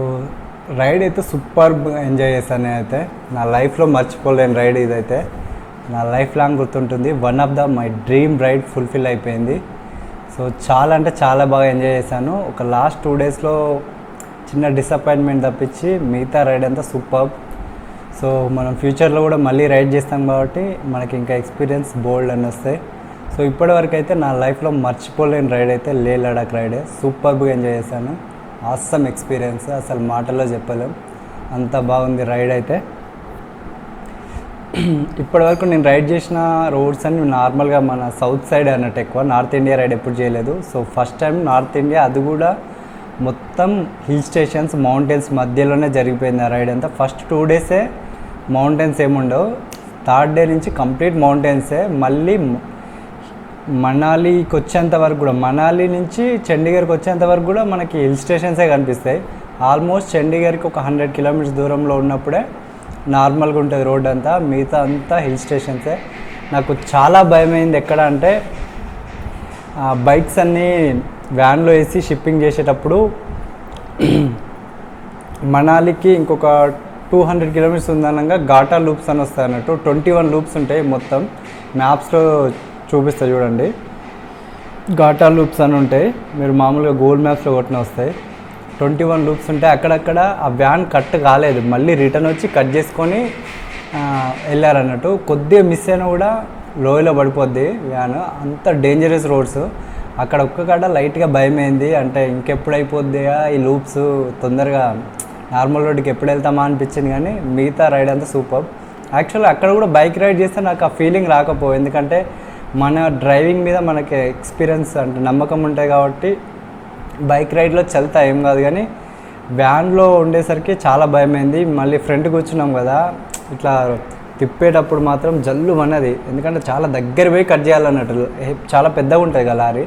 రైడ్ అయితే సూపర్ ఎంజాయ్ చేశాను నేనైతే. నా లైఫ్లో మర్చిపోలేని రైడ్ ఇదైతే, నా లైఫ్ లాంగ్ గుర్తుంటుంది. One of my dream ride fulfil అయిపోయింది. సో చాలా అంటే చాలా బాగా ఎంజాయ్ చేశాను. ఒక లాస్ట్ 2 daysలో చిన్న డిసప్పాయింట్మెంట్ తప్పించి మిగతా రైడ్ అంతా సూపర్. సో మనం ఫ్యూచర్లో కూడా మళ్ళీ రైడ్ చేస్తాం కాబట్టి మనకి ఇంకా ఎక్స్పీరియన్స్ బోల్డ్ అని వస్తాయి. సో ఇప్పటివరకు అయితే నా లైఫ్లో మర్చిపోలేని రైడ్ అయితే లేహ్ లడాక్ రైడే. సూపర్గా ఎంజాయ్ చేశాను. ఆసమ్ ఎక్స్పీరియన్స్, అసలు మాటల్లో చెప్పలేం, అంత బాగుంది రైడ్ అయితే. ఇప్పటివరకు నేను రైడ్ చేసిన రోడ్స్ అన్ని నార్మల్గా మన సౌత్ సైడ్ అన్నట్టు, ఎక్కువ నార్త్ ఇండియా రైడ్ ఎప్పుడు చేయలేదు. So first time north India, అది కూడా మొత్తం హిల్ స్టేషన్స్ మౌంటైన్స్ మధ్యలోనే జరిగిపోయింది ఆ రైడ్ అంతా. ఫస్ట్ 2 days మౌంటైన్స్ ఏముండవు, 3rd day నుంచి కంప్లీట్ మౌంటైన్సే. మళ్ళీ మనాలికి వచ్చేంత వరకు కూడా, మనాలి నుంచి చండీగఢ్కి వచ్చేంత వరకు కూడా మనకి హిల్ స్టేషన్సే కనిపిస్తాయి. ఆల్మోస్ట్ చండీగఢ్కి ఒక 100 kilometers దూరంలో ఉన్నప్పుడే నార్మల్గా ఉంటుంది రోడ్ అంతా, మిగతా అంతా హిల్ స్టేషన్సే. నాకు చాలా భయమైంది ఎక్కడ అంటే, బైక్స్ అన్నీ వ్యాన్లో వేసి షిప్పింగ్ చేసేటప్పుడు మనాలికి ఇంకొక 200 kilometers ఉందనగా ఘాటా లూప్స్ అని వస్తాయి అన్నట్టు. 21 loops ఉంటాయి మొత్తం, మ్యాప్స్లో చూపిస్తా చూడండి. ఘాటా లూప్స్ అని ఉంటాయి, మీరు మామూలుగా గూగుల్ మ్యాప్స్లో కొట్టిన వస్తాయి. 21 loops ఉంటాయి. అక్కడక్కడ ఆ వ్యాన్ కట్ కాలేదు, మళ్ళీ రిటర్న్ వచ్చి కట్ చేసుకొని వెళ్ళారన్నట్టు. కొద్దిగా మిస్ అయినా కూడా లోయలో పడిపోద్ది వ్యాన్, అంత డేంజరస్ రోడ్స్. అక్కడ ఒక్కకాడ లైట్గా భయమైంది, అంటే ఇంకెప్పుడు అయిపోద్దిగా ఈ లూప్స్, తొందరగా నార్మల్ రోడ్డుకి ఎప్పుడు వెళ్తామా అనిపించింది. కానీ మిగతా రైడ్ అంతా సూపర్. యాక్చువల్లీ అక్కడ కూడా బైక్ రైడ్ చేస్తే నాకు ఆ ఫీలింగ్ రాకపోయి, ఎందుకంటే మన డ్రైవింగ్ మీద మనకి ఎక్స్పీరియన్స్ అంటే నమ్మకం ఉంటాయి కాబట్టి బైక్ రైడ్లో చల్తా ఏం కాదు. కానీ వ్యాన్లో ఉండేసరికి చాలా భయమైంది. మళ్ళీ ఫ్రంట్ కూర్చున్నాం కదా, ఇట్లా తిప్పేటప్పుడు మాత్రం జల్లు అన్నది, ఎందుకంటే చాలా దగ్గర పోయి కట్ చేయాలన్నట్టు, చాలా పెద్దగా ఉంటుంది కదా లారీ.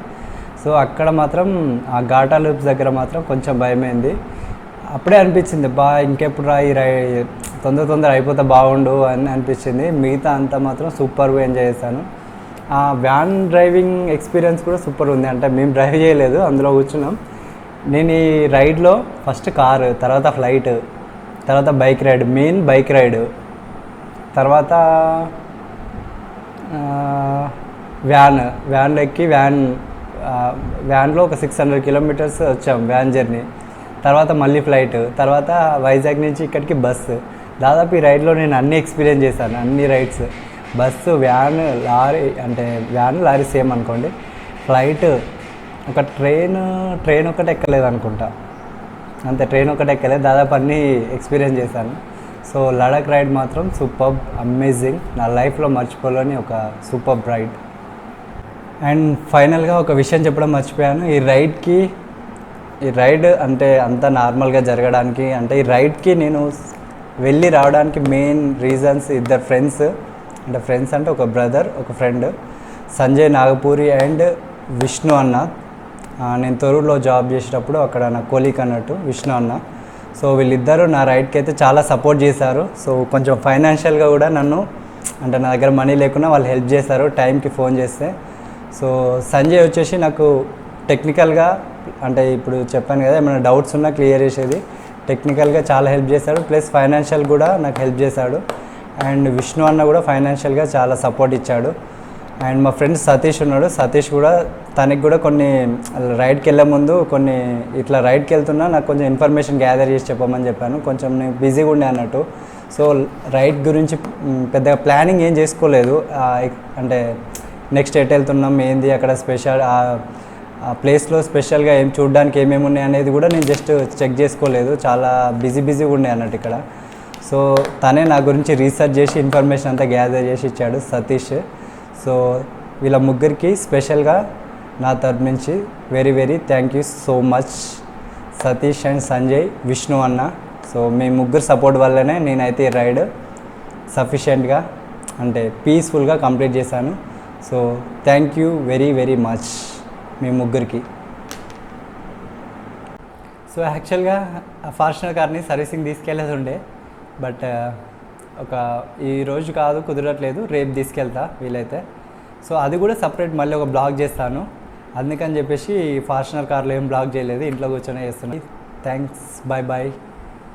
సో అక్కడ మాత్రం ఆ ఘాటా లూప్స్ దగ్గర మాత్రం కొంచెం భయమైంది. అప్పుడే అనిపించింది ఇంకెప్పుడు రా ఈ తొందర అయిపోతే బాగుండు అని అనిపించింది. మిగతా అంతా మాత్రం సూపర్గా ఎంజాయ్ చేశాను. ఆ వ్యాన్ డ్రైవింగ్ ఎక్స్పీరియన్స్ కూడా సూపర్ ఉంది. అంటే మేము డ్రైవ్ చేయలేదు, అందులో కూర్చున్నాం. నేను ఈ రైడ్లో ఫస్ట్ కారు, తర్వాత ఫ్లైట్, తర్వాత bike ride, main bike ride, తర్వాత వ్యాన్లో ఎక్కి వ్యాన్లో ఒక 600 kilometers వచ్చాం వ్యాన్ జర్నీ. తర్వాత మళ్ళీ ఫ్లైట్, తర్వాత వైజాగ్ నుంచి ఇక్కడికి బస్సు. దాదాపు ఈ రైడ్లో నేను అన్నీ ఎక్స్పీరియన్స్ చేశాను, అన్ని రైడ్స్. బస్సు, వ్యాన్, లారీ, అంటే వ్యాన్ లారీ సేమ్ అనుకోండి. ఫ్లైట్, ఒక ట్రైన్ ఒకటి ఎక్కలేదు అనుకుంటా, అంతే, ట్రైన్ ఒకటి ఎక్కలేదు. దాదాపు అన్నీ ఎక్స్పీరియన్స్ చేశాను. సో లడాక్ రైడ్ మాత్రం సూపర్, అమేజింగ్, నా లైఫ్లో మర్చిపోలేని ఒక సూపర్ రైడ్. అండ్ ఫైనల్గా ఒక విషయం చెప్పడం మర్చిపోయాను. ఈ రైడ్ అంటే అంత నార్మల్గా జరగడానికి, అంటే ఈ రైడ్కి నేను వెళ్ళి రావడానికి మెయిన్ రీజన్స్ 2 ఫ్రెండ్స్. అంటే ఫ్రెండ్స్ అంటే ఒక బ్రదర్, ఒక ఫ్రెండ్, సంజయ్ నాగపూరి అండ్ విష్ణు అన్న. నేను తొరూరులో జాబ్ చేసేటప్పుడు అక్కడ నా కొలీగ్ అన్నట్టు విష్ణు అన్న. సో వీళ్ళిద్దరూ నా రైడ్కి అయితే చాలా సపోర్ట్ చేశారు. సో కొంచెం ఫైనాన్షియల్గా కూడా నన్ను, అంటే నా దగ్గర మనీ లేకున్నా వాళ్ళు హెల్ప్ చేశారు టైంకి ఫోన్ చేస్తే. సో సంజయ్ వచ్చేసి నాకు టెక్నికల్గా, అంటే ఇప్పుడు చెప్పాను కదా, ఏమైనా డౌట్స్ ఉన్నా క్లియర్ చేసేది, టెక్నికల్గా చాలా హెల్ప్ చేశాడు, ప్లస్ ఫైనాన్షియల్ కూడా నాకు హెల్ప్ చేశాడు. అండ్ విష్ణు అన్న కూడా ఫైనాన్షియల్గా చాలా సపోర్ట్ ఇచ్చాడు. అండ్ మా ఫ్రెండ్ సతీష్ ఉన్నాడు. సతీష్ కూడా తనకి కూడా కొన్ని రైడ్కి వెళ్ళే ముందు కొన్ని ఇట్లా రైడ్కి వెళ్తున్నా నాకు కొంచెం ఇన్ఫర్మేషన్ గ్యాదర్ చేసి చెప్పమని చెప్పాను. కొంచెం నేను బిజీగా ఉండే అన్నట్టు. సో రైడ్ గురించి పెద్దగా ప్లానింగ్ ఏం చేసుకోలేదు. అంటే నెక్స్ట్ ఎటు వెళ్తున్నాం, ఏంది అక్కడ స్పెషల్, ఆ ప్లేస్లో స్పెషల్గా ఏం చూడడానికి ఏమేమి ఉన్నాయి అనేది కూడా నేను జస్ట్ చెక్ చేసుకోలేదు. చాలా బిజీగా ఉండే అన్నట్టు ఇక్కడ. సో తనే నా గురించి రీసెర్చ్ చేసి ఇన్ఫర్మేషన్ అంతా గ్యాదర్ చేసి ఇచ్చాడు సతీష్. సో వీళ్ళ ముగ్గురికి స్పెషల్గా నా తరపు నుంచి very very thank you so much Satish and Sanjay, Vishnu అన్న. సో మీ ముగ్గురు సపోర్ట్ వల్లనే నేనైతే ఈ రైడ్ సఫిషియెంట్గా అంటే పీస్ఫుల్గా కంప్లీట్ చేశాను. So thank you very very much మీ ముగ్గురికి. సో యాక్చువల్గా ఫార్చునర్ కార్ని సర్వీసింగ్ తీసుకెళ్ళేది ఉండే, బట్ ఈ రోజు కాదు, కుదరట్లేదు, రేపు తీసుకెళ్తా వీలైతే. సో అది కూడా సపరేట్ మళ్ళీ ఒక బ్లాగ్ చేస్తాను. అందుకని చెప్పేసి ఫార్చునర్ కార్లో ఏం బ్లాగ్ చేయలేదు, ఇంట్లో కూర్చొని చేస్తున్నాను. Thanks, bye bye.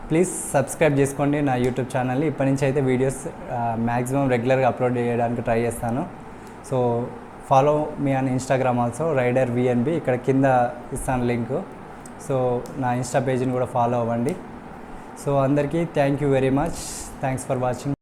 Please subscribe చేసుకోండి నా యూట్యూబ్ ఛానల్ని. ఇప్పటి నుంచి అయితే వీడియోస్ మ్యాక్సిమం రెగ్యులర్గా అప్లోడ్ చేయడానికి ట్రై చేస్తాను. So follow me on Instagram also rider VNB, ఇక్కడ కింద ఇస్తాను లింక్. సో నా ఇన్స్టా పేజ్ని కూడా ఫాలో అవ్వండి. సో అందరికీ thank you very much. Thanks for watching.